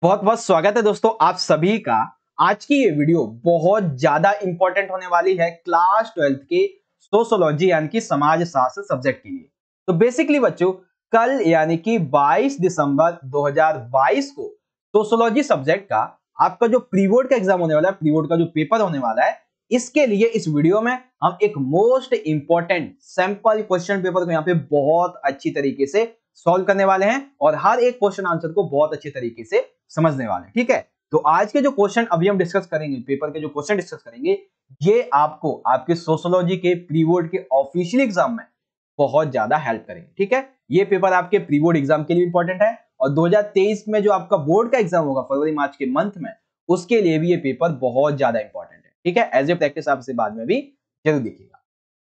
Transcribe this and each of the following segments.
बहुत बहुत स्वागत है दोस्तों आप सभी का। आज की ये वीडियो बहुत ज्यादा इंपॉर्टेंट होने वाली है क्लास 12th के सोशोलॉजी यानी कि समाज शास्त्र सब्जेक्ट के लिए। तो बेसिकली बच्चों, कल यानी कि 22 दिसंबर 2022 को सोशोलॉजी सब्जेक्ट का आपका जो प्री बोर्ड का एग्जाम होने वाला है, प्री बोर्ड का जो पेपर होने वाला है, इसके लिए इस वीडियो में हम एक most important sample question paper को यहाँ पे बहुत अच्छी तरीके से सॉल्व करने वाले हैं और हर एक क्वेश्चन आंसर को बहुत अच्छे तरीके से समझने वाले हैं। ठीक है, तो आज के जो क्वेश्चन अभी हम डिस्कस करेंगे, पेपर के जो क्वेश्चन डिस्कस करेंगे, ये आपको आपके सोशोलॉजी के प्री बोर्ड के ऑफिशियल एग्जाम में बहुत ज्यादा हेल्प करेंगे। ठीक है, ये पेपर आपके प्री बोर्ड एग्जाम के लिए इंपॉर्टेंट है और 2023 में जो आपका बोर्ड का एग्जाम होगा फरवरी मार्च के मंथ में, उसके लिए भी ये पेपर बहुत ज्यादा इंपॉर्टेंट है। ठीक है, एज ए प्रैक्टिस आप इसे बाद में भी जरूर देखिएगा।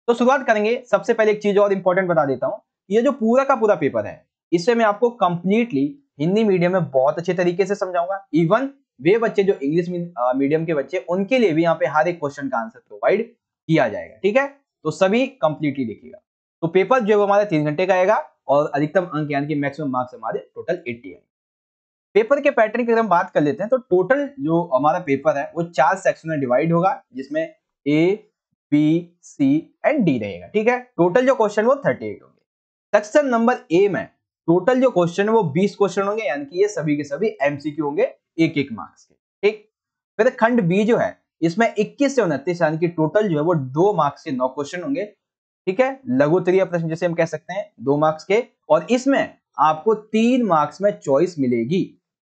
तो शुरुआत करेंगे, सबसे पहले एक चीज और इंपॉर्टेंट बता देता हूं, ये जो पूरा का पूरा पेपर है, इसे मैं आपको कंप्लीटली हिंदी मीडियम में बहुत अच्छे तरीके से समझाऊंगा। इवन वे बच्चे जो इंग्लिश मीडियम के बच्चे, उनके लिए भी यहाँ पे हर एक क्वेश्चन का आंसर प्रोवाइड किया जाएगा। ठीक है, तो सभी कंप्लीटली देखिएगा। तो पेपर जो है वो हमारे 3 घंटे का आएगा और अधिकतम अंक यानी कि मैक्सिमम मार्क्स हमारे टोटल 80 है। पेपर के पैटर्न की अगर हम बात कर लेते हैं तो टोटल जो हमारा पेपर है वो 4 सेक्शन में डिवाइड होगा, जिसमें A B C and D रहेगा। ठीक है, टोटल जो क्वेश्चन वो 38 होंगे। सेक्शन नंबर ए में टोटल जो क्वेश्चन है वो 20 क्वेश्चन होंगे, यानी कि ये सभी के सभी एमसीक्यू होंगे, एक एक मार्क्स के। ठीक, फिर खंड बी जो है, इसमें 21 से 29 यानी कि टोटल जो है वो 2 मार्क्स के 9 क्वेश्चन होंगे। ठीक है, लघु उत्तरीय प्रश्न जैसे हम कह सकते हैं, 2 मार्क्स के, और इसमें आपको 3 मार्क्स में चॉइस मिलेगी।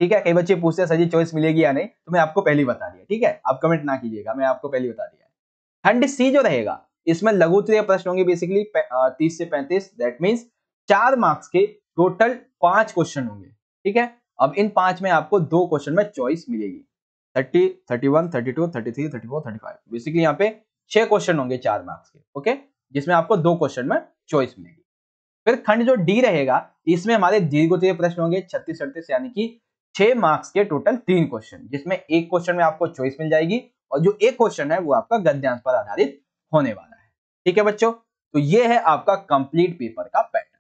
ठीक है, कई बच्चे पूछते हैं सर जी चॉइस मिलेगी या नहीं, तो मैं आपको पहले ही बता दिया। ठीक है, आप कमेंट ना कीजिएगा, मैं आपको पहले ही बता दिया। खंड सी जो रहेगा, इसमें लघु उत्तरीय प्रश्न होंगे बेसिकली 30 से 35, दैट मींस 4 मार्क्स के टोटल 5 क्वेश्चन होंगे। ठीक है, अब इन 5 में आपको 2 क्वेश्चन में चॉइस मिलेगी, 30, 31, 32, 33, 34, 35। बेसिकली यहाँ पे 6 क्वेश्चन होंगे 4 मार्क्स के। ओके, जिसमें आपको 2 क्वेश्चन में चॉइस मिलेगी। फिर खंड जो डी रहेगा, इसमें हमारे दीर्घोत्तरीय प्रश्न होंगे 36, 38, यानी कि 6 मार्क्स के टोटल 3 क्वेश्चन, जिसमें एक क्वेश्चन में आपको चॉइस मिल जाएगी और जो एक क्वेश्चन है वो आपका गद्यांश पर आधारित होने वाला है। ठीक है बच्चों, तो ये है आपका कंप्लीट पेपर का पैटर्न।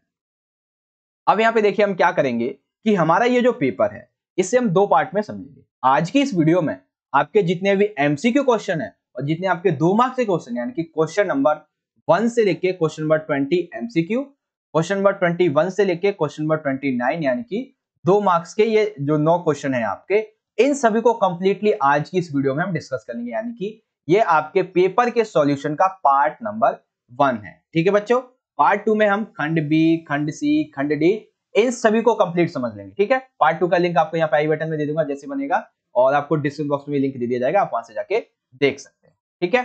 अब यहाँ पे देखिए हम क्या करेंगे कि हमारा ये जो पेपर है, इसे हम 2 पार्ट में समझेंगे। आज की इस वीडियो में आपके जितने भी एमसीक्यू क्वेश्चन है और जितने आपके 2 मार्क्स के क्वेश्चन, यानी कि क्वेश्चन नंबर 1 से लेके question number 20 MCQ, question number 21 से लेके क्वेश्चन नंबर 29 यानी कि 2 मार्क्स के ये जो 9 क्वेश्चन है आपके, इन सभी को कंप्लीटली आज की इस वीडियो में हम डिस्कस कर लेंगे, यानी कि ये आपके पेपर के सॉल्यूशन का पार्ट नंबर 1 है। ठीक है बच्चों, पार्ट 2 में हम खंड बी, खंड सी, खंड डी, इन सभी को कंप्लीट समझ लेंगे। ठीक है, पार्ट 2 का लिंक आपको यहाँ पे आई बटन में दे दूंगा जैसे बनेगा, और आपको डिस्क्रिप्शन बॉक्स में लिंक दे दिया जाएगा, आप वहां से जाके देख सकते हैं। ठीक है,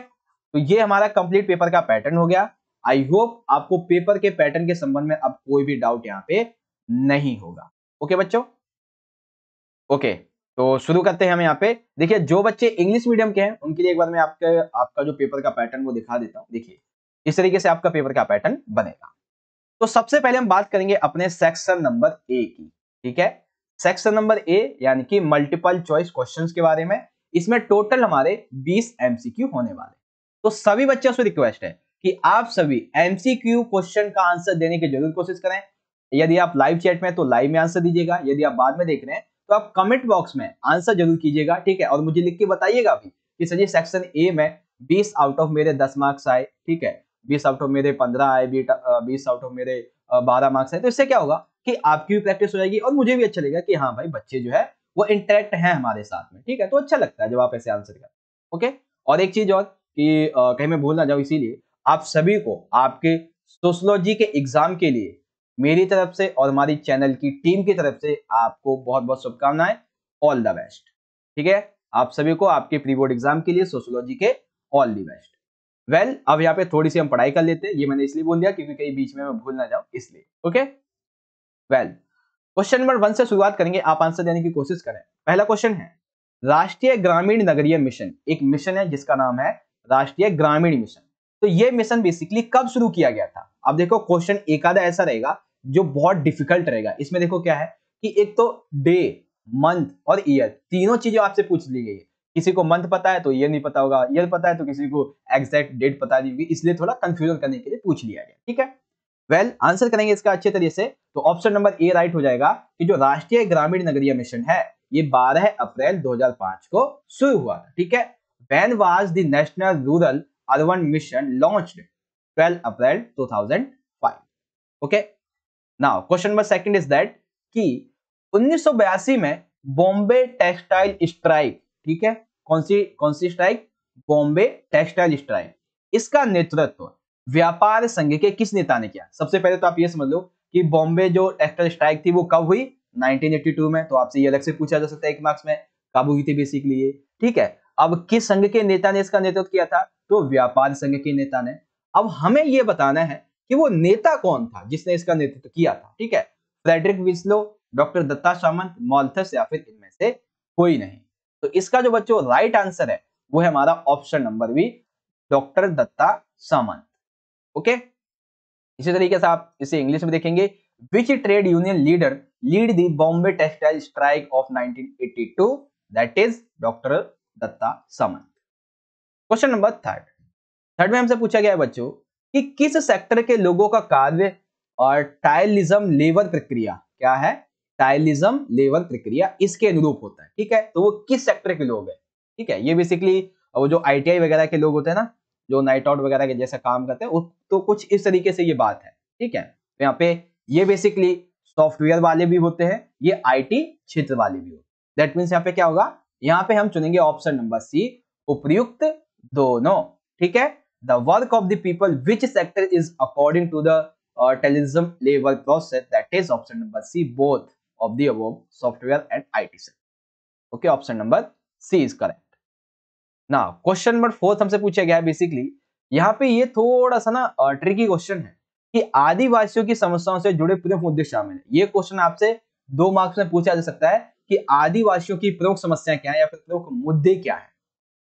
तो ये हमारा कंप्लीट पेपर का पैटर्न हो गया। आई होप आपको पेपर के पैटर्न के संबंध में अब कोई भी डाउट यहाँ पे नहीं होगा। ओके बच्चों, ओके, तो शुरू करते हैं हम यहाँ पे। देखिए, जो बच्चे इंग्लिश मीडियम के हैं उनके लिए एक बार मैं आपका जो पेपर का पैटर्न वो दिखा देता हूँ। देखिए, इस तरीके से आपका पेपर का पैटर्न बनेगा। तो सबसे पहले हम बात करेंगे अपने सेक्शन नंबर ए की। ठीक है, सेक्शन नंबर ए यानी कि मल्टीपल चॉइस क्वेश्चंस के बारे में। इसमें टोटल हमारे 20 एमसीक्यू होने वाले। तो सभी बच्चों से रिक्वेस्ट है कि आप सभी एमसीक्यू क्वेश्चन का आंसर देने की जरूर कोशिश करें। यदि आप लाइव चैट में तो लाइव में आंसर दीजिएगा, यदि आप बाद में देख रहे हैं तो आप कमेंट बॉक्स में आंसर जरूर कीजिएगा। ठीक है, और मुझे लिख के बताइएगा भी कि सर जी सेक्शन ए में 20 आउट ऑफ मेरे 10 मार्क्स आए। ठीक है, 20 आउट ऑफ मेरे 15 आए, 20 आउट ऑफ मेरे 12 मार्क्स आए। तो इससे क्या होगा कि आपकी भी प्रैक्टिस हो जाएगी और मुझे भी अच्छा लगेगा कि हाँ भाई बच्चे जो है वो इंटरेक्ट है हमारे साथ में। ठीक है, तो अच्छा लगता है जब आप ऐसे आंसर करें। ओके, और एक चीज और कि कहीं मैं भूल ना जाऊं, इसीलिए आप सभी को आपके सोशोलॉजी के एग्जाम के लिए मेरी तरफ से और हमारी चैनल की टीम की तरफ से आपको बहुत बहुत शुभकामनाएं। All the best. ठीक है, आप सभी को आपके प्री बोर्ड एग्जाम के लिए सोशोलॉजी के ऑल द बेस्ट। वेल, अब यहाँ पे थोड़ी सी हम पढ़ाई कर लेते हैं। ये मैंने इसलिए बोल दिया क्योंकि कहीं बीच में मैं भूल ना जाऊं, इसलिए। ओके, वेल, क्वेश्चन नंबर 1 से शुरुआत करेंगे, आप आंसर देने की कोशिश करें। पहला क्वेश्चन है, राष्ट्रीय ग्रामीण नगरीय मिशन एक मिशन है जिसका नाम है राष्ट्रीय ग्रामीण मिशन। तो ये मिशन बेसिकली कब शुरू किया गया था? अब देखो, क्वेश्चन एक आधा ऐसा रहेगा जो बहुत डिफिकल्ट रहेगा। इसमें देखो क्या है कि एक तो डे, मंथ और ईयर, तीनों चीजें आपसे पूछ ली गई है। किसी को मंथ पता है तो ईयर नहीं पता होगा, ईयर पता है तो किसी को एग्जैक्ट डेट पता नहीं होगी, इसलिए थोड़ा कंफ्यूजन करने के लिए पूछ लिया गया। ठीक है, वेल आंसर करेंगे इसका अच्छे तरीके से तो ऑप्शन नंबर ए राइट हो जाएगा कि जो राष्ट्रीय ग्रामीण नगरीय मिशन है ये 12 अप्रैल 2005 को शुरू हुआ था। ठीक है, when was the national rural urban mission launched? 12 April 2005। Okay, now question number second is that कि 1982 में बॉम्बे टेक्सटाइल स्ट्राइक, ठीक है, कौन सी स्ट्राइक? बॉम्बे टेक्सटाइल स्ट्राइक, इसका नेतृत्व व्यापार संघ के किस नेता ने किया? सबसे पहले तो आप ये समझ लो कि बॉम्बे जो टेक्सटाइल स्ट्राइक थी वो कब हुई? 1982 में। तो आपसे ये अलग से पूछा जा सकता है एक मार्क्स में, कब हुई थी बेसिकली ये। ठीक है, अब किस संघ के नेता ने इसका नेतृत्व किया था? तो व्यापार संघ के नेता ने। अब हमें ये बताना है कि वो नेता कौन था जिसने इसका नेतृत्व किया था। ठीक है, फ्रेडरिक विस्लो, डॉक्टर दत्ता सामंत, माल्थस या फिर इनमें से कोई नहीं। तो इसका जो बच्चों राइट आंसर है वो है हमारा option number B, doctor Datta Samant. Okay, इसी तरीके से आप इसे इंग्लिश में देखेंगे, which trade union leader lead the Bombay textile strike of 1982? That is doctor Datta Samant. Question number third में हमसे पूछा गया है बच्चों कि किस सेक्टर के लोगों का कार्य और टाइलिज्म लेबर प्रक्रिया, क्या है? टाइलिज्म लेबर प्रक्रिया इसके अनुरूप होता है। ठीक है, तो वो किस सेक्टर के लोग हैं? ठीक है, ये बेसिकली वो जो आईटीआई वगैरह के लोग होते हैं ना, जो नाइट आउट वगैरह के जैसा काम करते हैं, तो कुछ इस तरीके से ये बात है। ठीक है, तो यहाँ पे ये बेसिकली सॉफ्टवेयर वाले भी होते हैं, ये आईटी क्षेत्र वाले भी होते हैं। दैट मीन्स यहाँ पे क्या होगा? यहाँ पे हम चुनेंगे ऑप्शन नंबर सी, उपयुक्त दोनों। ठीक है, the work of the people which sector is according to the Taylorism labour process, that is option number C, both of the above software and IT sector. Okay, option number C is correct. Now question number 4 हमसे पूछा गया है basically, यहाँ पे ये थोड़ा सा ना ट्रिकी क्वेश्चन है कि आदिवासियों की समस्याओं से जुड़े प्रमुख मुद्दे शामिल है। ये क्वेश्चन आपसे 2 मार्क्स में पूछा जा सकता है कि आदिवासियों की प्रमुख समस्याएं क्या है या फिर प्रमुख मुद्दे क्या है।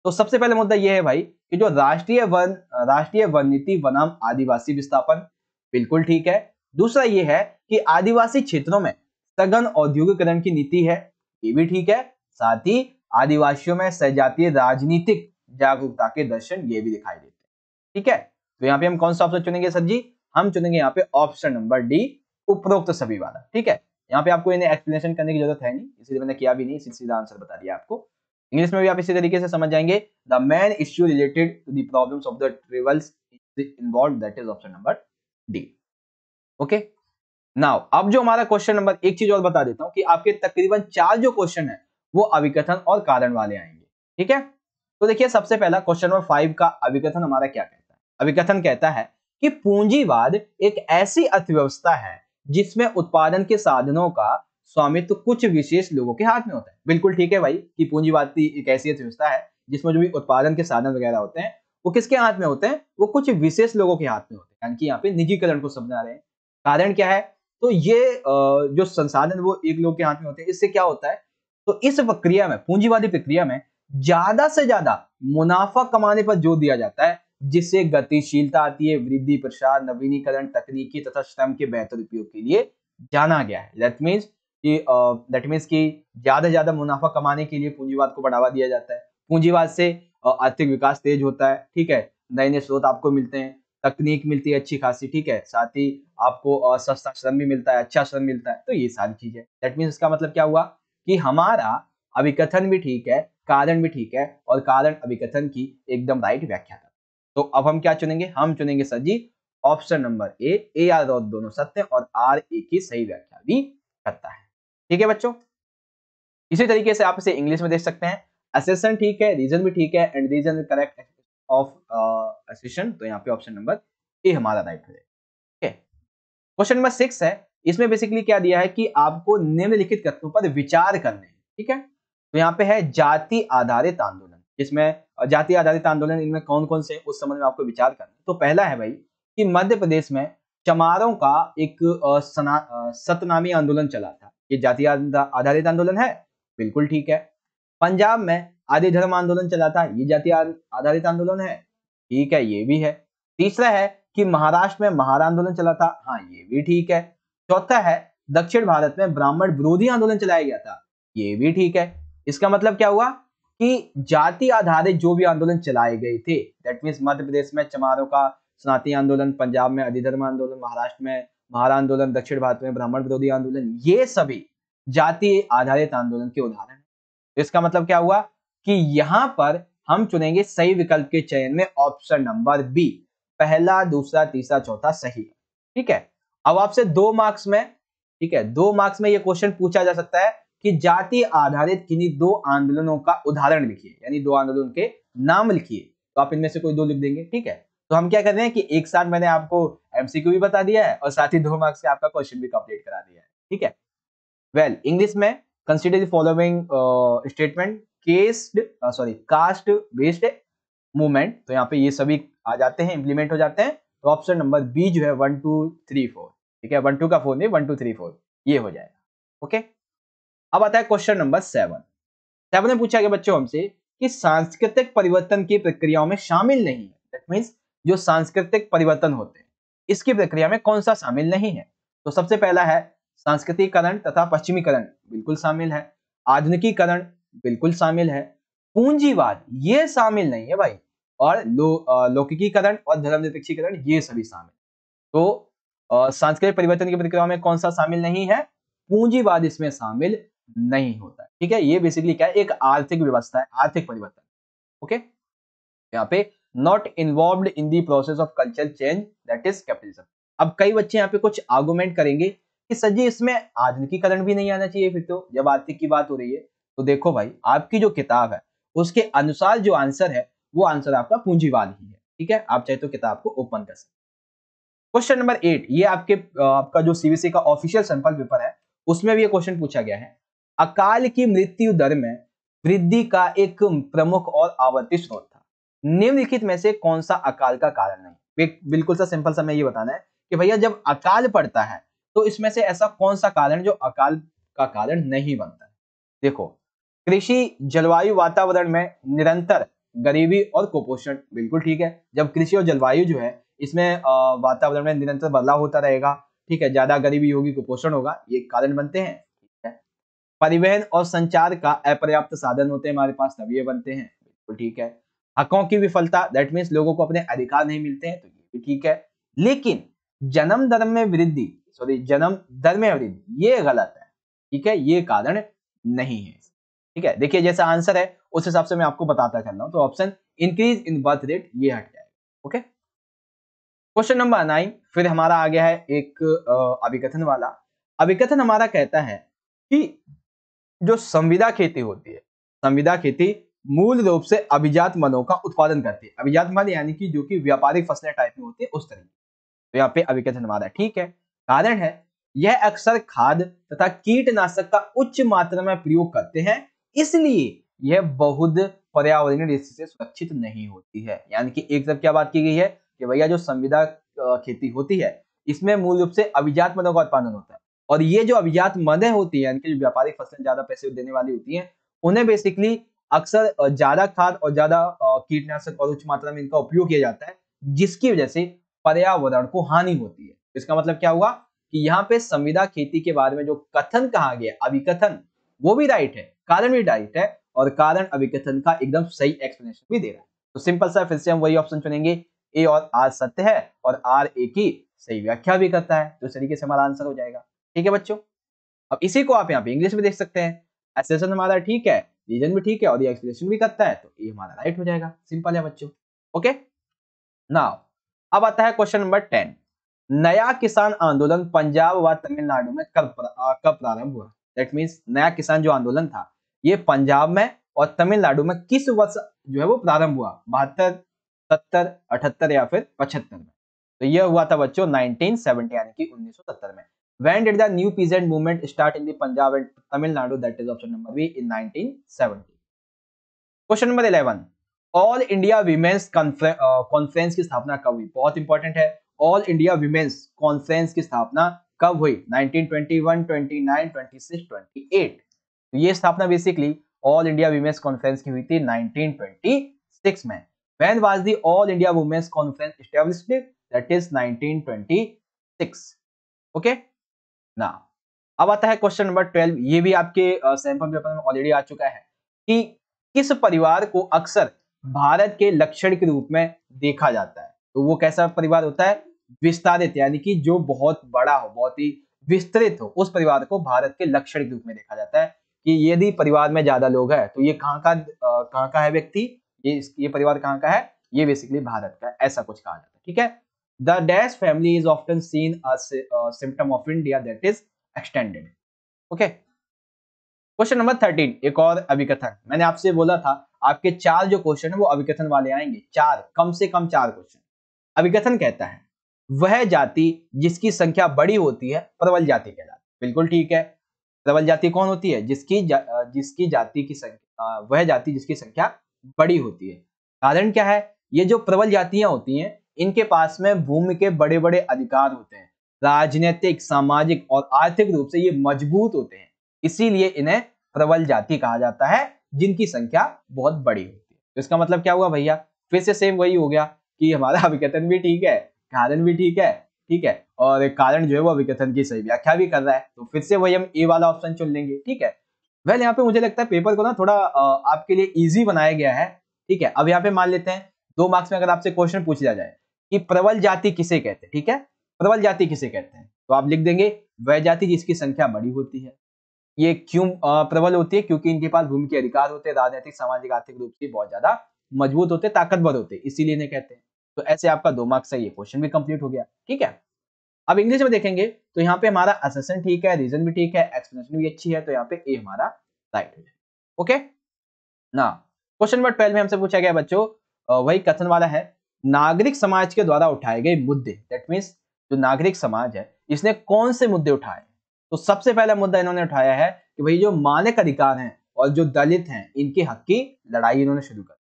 तो सबसे पहले मुद्दा यह है भाई कि जो राष्ट्रीय वन नीति बनाम आदिवासी विस्थापन, बिल्कुल ठीक है। दूसरा यह है कि आदिवासी क्षेत्रों में सघन औद्योगिकरण की नीति है, ये भी ठीक है। साथ ही आदिवासियों में सजातीय राजनीतिक जागरूकता के दर्शन ये भी दिखाई देते हैं। ठीक है, तो यहाँ पे हम कौन सा ऑप्शन चुनेंगे सर जी? हम चुनेंगे यहाँ पे ऑप्शन नंबर डी, उपरोक्त सभी वाला। ठीक है, यहाँ पे आपको इन्हें एक्सप्लेनेशन करने की जरूरत है नहीं, इसलिए मैंने किया भी नहीं, सीधा आंसर बता दिया आपको। इंग्लिश में भी आप इसी तरीके से समझ जाएंगे, the main issue related to the problems of the tribals involve, that is option number D. Okay, now अब जो हमारा क्वेश्चन नंबर, एक चीज और बता देता हूं कि आपके तकरीबन 4 जो क्वेश्चन है वो अभिकथन और कारण वाले आएंगे। ठीक है, तो देखिए सबसे पहला क्वेश्चन नंबर 5 का अभिकथन हमारा क्या कहता है? अभिकथन कहता है कि पूंजीवाद एक ऐसी अर्थव्यवस्था है जिसमें उत्पादन के साधनों का स्वामित्व कुछ विशेष लोगों के हाथ में होता है। बिल्कुल ठीक है भाई कि पूंजीवाद एक ऐसी अर्थव्यवस्था है जिसमें जो भी उत्पादन के साधन वगैरह होते हैं वो किसके हाथ में होते हैं? वो कुछ विशेष लोगों के हाथ में होते हैं, यानी कि यहाँ पे निजीकरण को समझा रहे हैं। कारण क्या है? तो ये जो संसाधन वो एक लोग के हाथ में होते हैं, इससे क्या होता है? तो इस प्रक्रिया में, पूंजीवादी प्रक्रिया में ज्यादा से ज्यादा मुनाफा कमाने पर जोर दिया जाता है, जिससे गतिशीलता आती है, वृद्धि, प्रसार, नवीनीकरण, तकनीकी तथा श्रम के बेहतर उपयोग के लिए जाना गया है। दैट मीन्स कि ज्यादा से ज्यादा मुनाफा कमाने के लिए पूंजीवाद को बढ़ावा दिया जाता है। पूंजीवाद से आर्थिक विकास तेज होता है। ठीक है, नए नए स्रोत आपको मिलते हैं, तकनीक मिलती है अच्छी खासी। ठीक है, साथ ही आपको सस्ता श्रम भी मिलता है, अच्छा श्रम मिलता है। तो ये सारी चीजें, दैट मीन्स इसका मतलब क्या हुआ कि हमारा अभिकथन भी ठीक है, कारण भी ठीक है, और कारण अभिकथन की एकदम राइट व्याख्या कर। तो अब हम क्या चुनेंगे? हम चुनेंगे sir ji option number A R और दोनों सत्य और आर ए की सही व्याख्या भी करता है। ठीक है बच्चों, इसी तरीके से आप इसे इंग्लिश में देख सकते हैं, असेशन ठीक है, रीजन भी ठीक है, एंड रीजन करेक्ट ऑफ असेशन। तो यहाँ पे ऑप्शन नंबर ए हमारा राइट हो जाएगा। क्वेश्चन नंबर 6 है, इसमें बेसिकली क्या दिया है कि आपको निम्नलिखित कथनों पर विचार करने हैं। ठीक है, तो यहाँ पे है जाति आधारित आंदोलन, जिसमें जाति आधारित आंदोलन इनमें कौन कौन से उस संबंध में आपको विचार करना है। तो पहला है भाई कि मध्य प्रदेश में चमारों का एक सतनामी आंदोलन चला था, ये जाति आधारित आंदोलन है, बिल्कुल ठीक है। पंजाब में आदि धर्म आंदोलन चला था, ये जाति आधारित आंदोलन है, ठीक है, ये भी है। तीसरा है कि महाराष्ट्र में महार आंदोलन चला था, हाँ ये भी ठीक है। चौथा है दक्षिण भारत में ब्राह्मण विरोधी आंदोलन चलाया गया था, ये भी ठीक है। इसका मतलब क्या हुआ कि जाति आधारित जो भी आंदोलन चलाए गए थे, दैट मींस मध्य प्रदेश में चमारों का सनातनी आंदोलन, पंजाब में अधिधर्म आंदोलन, महाराष्ट्र में महार आंदोलन, दक्षिण भारत में ब्राह्मण विरोधी आंदोलन, ये सभी जाति आधारित आंदोलन के उदाहरण हैं। इसका मतलब क्या हुआ कि यहां पर हम चुनेंगे सही विकल्प के चयन में ऑप्शन नंबर बी, पहला, दूसरा, तीसरा, चौथा सही। ठीक है, अब आपसे 2 मार्क्स में, ठीक है, 2 मार्क्स में ये क्वेश्चन पूछा जा सकता है कि जाति आधारित किन्हीं 2 आंदोलनों का उदाहरण लिखिए, यानी 2 आंदोलन के नाम लिखिए, तो आप इनमें से कोई 2 लिख देंगे। ठीक है, तो हम क्या कर रहे हैं कि एक साथ मैंने आपको एमसीक्यू भी बता दिया है और साथ ही 2 मार्क्स से आपका क्वेश्चन भी कंप्लीट करा दिया है। ठीक है, वेल इंग्लिश में consider the following statement caste based movement, तो यहाँ पे ये सभी आ जाते हैं, इंप्लीमेंट हो जाते हैं, तो ऑप्शन नंबर बी जो है 1 2 3 4, ठीक है, 1 2 का 4 नहीं, 1 2 3 4 ये हो जाएगा। ओके, अब आता है क्वेश्चन नंबर 7 में पूछा गया बच्चों हमसे कि सांस्कृतिक परिवर्तन की प्रक्रियाओं में शामिल नहीं है, दैट मींस जो सांस्कृतिक परिवर्तन होते हैं इसकी प्रक्रिया में कौन सा शामिल नहीं है। तो सबसे पहला है सांस्कृतिकरण तथा पश्चिमीकरण, बिल्कुल शामिल है। आधुनिकीकरण बिल्कुल शामिल है। पूंजीवाद ये शामिल नहीं है भाई, और लौकिकीकरण और धर्मनिरपेक्षीकरण ये सभी शामिल। तो सांस्कृतिक परिवर्तन की प्रक्रिया में कौन सा शामिल नहीं है, पूंजीवाद इसमें शामिल नहीं होता है। ठीक है, ये बेसिकली क्या है, एक आर्थिक व्यवस्था है, आर्थिक परिवर्तन। ओके, यहाँ पे not involved in the process of cultural change that is capitalism. अब कई बच्चे यहाँ पे कुछ आर्गुमेंट करेंगे कि सर जी इसमें आधुनिकीकरण भी नहीं आना चाहिए, फिर तो जब आर्थिक की बात हो रही है। तो देखो भाई, आपकी जो किताब है उसके अनुसार जो आंसर है वो आंसर आपका पूंजीवाद ही है। ठीक है, आप चाहे तो किताब को ओपन कर सकते। क्वेश्चन नंबर 8, ये आपका जो सीबीएसई का ऑफिशियल सैंपल पेपर है उसमें भी ये क्वेश्चन पूछा गया है। अकाल की मृत्यु दर में वृद्धि का एक प्रमुख और आवर्ती स्रोत था, निम्नलिखित में से कौन सा अकाल का कारण नहीं। बिल्कुल सा सिंपल सा मैं ये बताना है कि भैया जब अकाल पड़ता है तो इसमें से ऐसा कौन सा कारण जो अकाल का कारण नहीं बनता है। देखो, कृषि, जलवायु, वातावरण में निरंतर गरीबी और कुपोषण, बिल्कुल ठीक है। जब कृषि और जलवायु जो है इसमें वातावरण में निरंतर बदलाव होता रहेगा, ठीक है, ज्यादा गरीबी होगी, कुपोषण होगा, ये कारण बनते हैं। ठीक है, परिवहन और संचार का अपर्याप्त साधन होते हैं हमारे पास, तभी ये बनते हैं, बिल्कुल ठीक है। हकों की विफलता, दैट मीन्स लोगों को अपने अधिकार नहीं मिलते हैं, तो ये भी ठीक है। लेकिन जन्म दर में वृद्धि, ये गलत है। ठीक है, ये कारण नहीं है। ठीक है, देखिए जैसा आंसर है उस हिसाब से मैं आपको बताता चल रहा हूं, तो option increase in birth rate ये हट जाएगा। ओके, क्वेश्चन नंबर 9 फिर हमारा आ गया है एक अभिकथन वाला। अभिकथन हमारा कहता है कि जो संविदा खेती होती है, संविदा खेती मूल रूप से अभिजात मनों का उत्पादन करती है। अभिजात मन यानी कि जो कि व्यापारिक फसलें टाइप में होती है उस तरीके। तो यहाँ पे अभिकथन हमारा ठीक है। कारण है यह अक्सर खाद तथा कीटनाशक का उच्च मात्रा में प्रयोग करते हैं, इसलिए यह बहुत पर्यावरणीय दृष्टि से सुरक्षित नहीं होती है। यानी कि एक तरफ क्या बात की गई है कि भैया जो संविदा खेती होती है इसमें मूल रूप से अभिजात मनों का उत्पादन होता है, और ये जो अभिजात मदें होती है यानी कि जो व्यापारिक फसलें ज्यादा पैसे देने वाली होती हैं उन्हें बेसिकली अक्सर ज्यादा खाद और ज्यादा कीटनाशक और उच्च मात्रा में इनका उपयोग किया जाता है, जिसकी वजह से पर्यावरण को हानि होती है। इसका मतलब क्या हुआ कि यहाँ पे संविदा खेती के बारे में जो कथन कहा गया, अभिकथन, वो भी राइट है, कारण भी राइट है, और कारण अभिकथन का एकदम सही एक्सप्लेनेशन भी दे रहा है। तो सिंपल सा फिर से हम वही ऑप्शन चुनेंगे, ए और आर सत्य है और आर ए की सही व्याख्या भी करता है, तो इस तरीके से हमारा आंसर हो जाएगा। ठीक है बच्चों, अब इसी को आप यहाँ पे इंग्लिश में देख सकते हैं। एसेशन हमारा ठीक है, रीजन भी ठीक है और ये एक्सप्लेनेशन भी करता है, तो ये हमारा राइट हो जाएगा। सिंपल है बच्चों। ओके, नाउ अब आता है क्वेश्चन नंबर 10। नया किसान आंदोलन पंजाब व तमिलनाडु में कब प्रारंभ हुआ। दैट मीन्स नया किसान जो आंदोलन था ये पंजाब में और तमिलनाडु में किस वर्ष जो है वो प्रारंभ हुआ, 72, 70, 78 या फिर 75 में। तो यह हुआ था बच्चों 1970 यानी कि 1970 में। When did the new peasant movement start in the Punjab and Tamil Nadu? That is option number B, in 1970. Question number 11, all India women's conference की स्थापना कब हुई। बहुत इंपॉर्टेंट है, ऑल इंडिया वीमेंस कॉन्फ्रेंस की स्थापना कब हुई, 1921, 29, 26, 28। तो ये स्थापना basically all India women's conference की हुई थी 1926 में। When was the All India Women's Conference established? That is 1926. Okay? Now, अब आता है क्वेश्चन नंबर 12। ये भी आपके सैंपल पेपर में ऑलरेडी आ चुका है कि किस परिवार को अक्सर भारत के लक्षण के रूप में देखा जाता है। तो वो कैसा परिवार होता है? विस्तारित, यानी कि जो बहुत बड़ा हो, बहुत ही विस्तृत हो, उस परिवार को भारत के लक्षण के रूप में देखा जाता है कि यदि परिवार में ज्यादा लोग हैं तो ये कहाँ का है व्यक्ति, ये परिवार कहाँ का है? ये बेसिकली भारत का है, ऐसा कुछ कहा जाता है। ठीक है, the dash family is often seen symptom of India that is extended. Okay, question number 13, एक और अभिकथन। मैंने आपसे बोला था आपके 4 जो क्वेश्चन है वो अभिकथन वाले आएंगे, 4, कम से कम 4 क्वेश्चन। अभिकथन कहता है वह जाति जिसकी संख्या बड़ी होती है प्रबल जाति कहलाती है। बिल्कुल ठीक है, प्रबल जाति कौन होती है? जिसकी जाति की संख्या, वह जाति जिसकी संख्या बड़ी होती है। कारण क्या है? ये जो प्रबल जातियां होती हैं इनके पास में भूमि के बड़े बड़े अधिकार होते हैं, राजनीतिक, सामाजिक और आर्थिक रूप से ये मजबूत होते हैं, इसीलिए इन्हें प्रबल जाति कहा जाता है जिनकी संख्या बहुत बड़ी होती है। तो इसका मतलब क्या हुआ भैया? फिर से सेम वही हो गया कि हमारा अभिकथन भी ठीक है, कारण भी ठीक है, ठीक है, और कारण जो है वो अभिकथन की सही व्याख्या भी कर रहा है, तो फिर से वही हम ए वाला ऑप्शन चुन लेंगे। ठीक है, वेल यहाँ पे मुझे लगता है पेपर को ना थोड़ा आपके लिए इजी बनाया गया है। ठीक है, अब यहाँ पे मान लेते हैं 2 मार्क्स में अगर आपसे क्वेश्चन पूछ लिया जाए कि प्रबल जाति किसे कहते हैं, ठीक है, प्रबल जाति किसे कहते हैं, तो आप लिख देंगे वह जाति जिसकी संख्या बड़ी होती है। ये क्यों प्रबल होती है? क्योंकि इनके पास भूमि के अधिकार होते हैं, राजनीतिक, सामाजिक, आर्थिक रूप से बहुत ज्यादा मजबूत होते, ताकतवर होते, इसीलिए इन्हें कहते हैं। तो ऐसे आपका 2 मार्क्स से ये क्वेश्चन भी कंप्लीट हो गया। ठीक है, अब इंग्लिश में देखेंगे तो यहाँ पे हमारा असर्शन ठीक है, रीजन भी ठीक है, एक्सप्लेनेशन भी अच्छी है, तो यहाँ पे ए हमारा राइट हो जाएगा। ओके ना, क्वेश्चन नंबर 12 में हमसे पूछा गया बच्चों, वही कथन वाला है, नागरिक समाज के द्वारा उठाए गए मुद्दे, दैट मीन्स जो नागरिक समाज है इसने कौन से मुद्दे उठाए? तो सबसे पहला मुद्दा इन्होंने उठाया है कि भाई जो मानक अधिकार हैं और जो दलित हैं इनके हक की लड़ाई इन्होंने शुरू कर,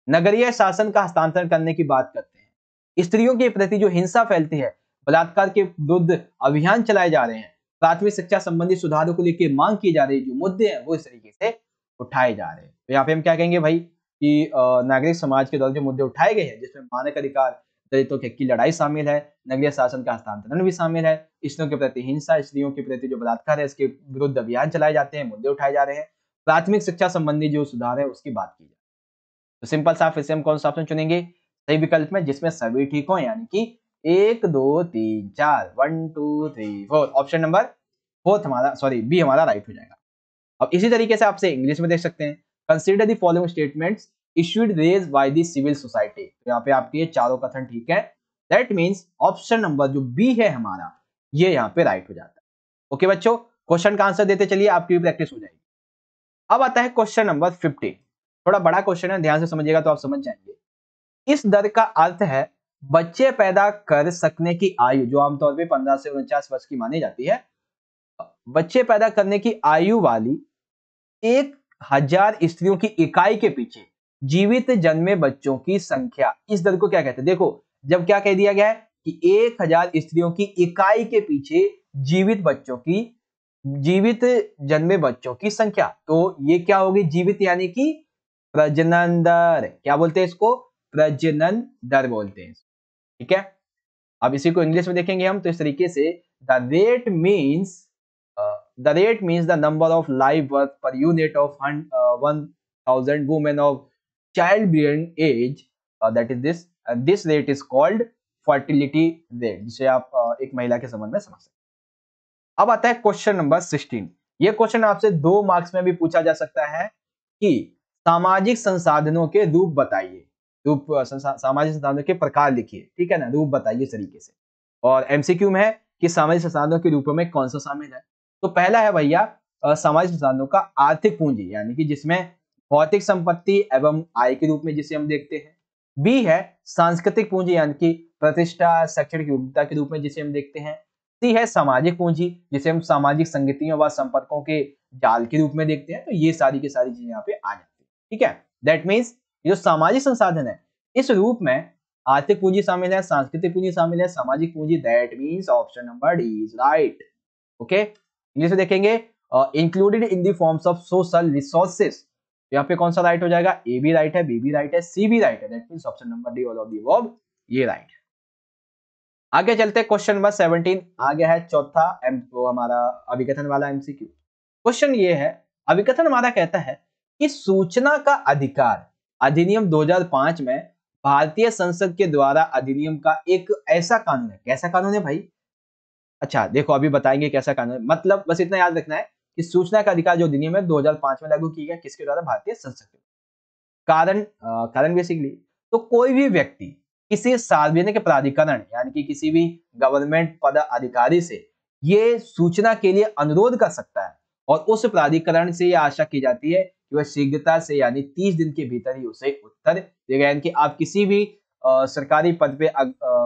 नगरीय शासन का हस्तांतरण करने की बात करते हैं, स्त्रियों के प्रति जो हिंसा फैलती है, बलात्कार के विरुद्ध अभियान चलाए जा रहे हैं, प्राथमिक शिक्षा संबंधी सुधारों को लेकर मांग की जा रही है, जो मुद्दे हैं वो इस तरीके से उठाए जा रहे हैं। तो यहाँ पे हम क्या कहेंगे भाई कि नागरिक समाज के द्वारा जो मुद्दे उठाए गए हैं जिसमें मानक अधिकार, दलितों के हक की लड़ाई शामिल है, नगरीय शासन का हस्तांतरण भी शामिल है, स्त्रियों के प्रति हिंसा, स्त्रियों के प्रति जो बलात्कार है इसके विरुद्ध अभियान चलाए जाते हैं, मुद्दे उठाए जा रहे हैं, प्राथमिक शिक्षा संबंधी जो सुधार है उसकी बात की जाए। तो सिंपल सा फिर से हम कौन सा ऑप्शन चुनेंगे? सही विकल्प में जिसमें सभी ठीक हो, यानी कि 1 2 3 4, 1 2 3 4, ऑप्शन नंबर 4 हमारा, सॉरी बी हमारा राइट हो जाएगा। अब इसी तरीके से आपसे इंग्लिश में देख सकते हैं, consider the following statements issued raise by the civil society. तो यहाँ पे आपके ये चारों कथन ठीक है, दैट मीन्स ऑप्शन नंबर जो बी है हमारा ये यहाँ पे राइट हो जाता है। ओके बच्चों, क्वेश्चन का आंसर देते चलिए, आपकी भी प्रैक्टिस हो जाएगी। अब आता है क्वेश्चन नंबर 15, थोड़ा बड़ा क्वेश्चन है, ध्यान से समझिएगा तो आप समझ जाएंगे। इस दर का अर्थ है बच्चे पैदा कर सकने की आयु, जो आमतौर पे 15 से 49 वर्ष की मानी जाती है, बच्चे पैदा करने की आयु वाली 1000 स्त्रियों की इकाई के पीछे जीवित जन्मे बच्चों की संख्या, इस दर को क्या कहते हैं? देखो, जब क्या कह दिया गया है कि 1000 स्त्रियों की इकाई के पीछे जीवित जन्मे बच्चों की संख्या, तो ये क्या होगी? जीवित यानी कि प्रजनन दर, क्या बोलते हैं इसको? प्रजनन दर बोलते हैं। ठीक है, अब इसी को इंग्लिश में देखेंगे हम तो इस तरीके से, the rate means the number of live birth per unit of 1000 women of child bearing age, that is this rate is called fertility rate, जिसे आप एक महिला के संबंध में समझ सकते हैं। अब आता है क्वेश्चन नंबर 16, ये क्वेश्चन आपसे 2 मार्क्स में भी पूछा जा सकता है कि सामाजिक संसाधनों के रूप बताइए, सामाजिक संसाधनों के प्रकार लिखिए, ठीक है ना, रूप बताइए इस तरीके से, और एमसीक्यू में है कि सामाजिक संसाधनों के रूपों में कौन सा शामिल है। तो पहला है भैया सामाजिक संसाधनों का आर्थिक पूंजी, यानी कि जिसमें भौतिक संपत्ति एवं आय के रूप में जिसे हम देखते हैं। बी है सांस्कृतिक पूंजी, यानी कि प्रतिष्ठा, शैक्षणिक योग्यता के रूप में जिसे हम देखते हैं। सी है सामाजिक पूंजी, जिसे हम सामाजिक संगतियों व संपर्कों के जाल के रूप में देखते हैं। तो ये सारी की सारी चीजें यहाँ पे आ जाती है। ठीक है, दैट मीन्स जो सामाजिक संसाधन है इस रूप में आर्थिक पूंजी शामिल है, सांस्कृतिक पूंजी शामिल है, सामाजिक पूंजी, that means option number D is right. Okay, English में देखेंगे included in the forms of social resources, यहाँ पे कौन सा राइट हो जाएगा? ए भी राइट है, बी भी राइट है, सी भी राइट है, that means option number D all of the above ये राइट है। आगे चलते हैं, क्वेश्चन नंबर 17 आ गया है, चौथा वो हमारा अभिकथन वाला एमसीक्यू। क्वेश्चन ये है, अभिकथन हमारा कहता है कि सूचना का अधिकार अधिनियम 2005 में भारतीय संसद के द्वारा अधिनियम का एक ऐसा कानून है। कैसा कानून है भाई? अच्छा देखो अभी बताएंगे कैसा कानून है। मतलब बस इतना याद रखना है कि सूचना का अधिकार जो अधिनियम है 2005 में लागू किया गया, किसके द्वारा? भारतीय संसद के। कारण बेसिकली, तो कोई भी व्यक्ति किसी सार्वजनिक प्राधिकरण यानी कि किसी भी गवर्नमेंट पद अधिकारी से ये सूचना के लिए अनुरोध कर सकता है और उस प्राधिकरण से यह आशा की जाती है कि वह शीघ्रता से यानी 30 दिन के भीतर ही उसे उत्तर देगा। यानी कि आप किसी भी सरकारी पद पे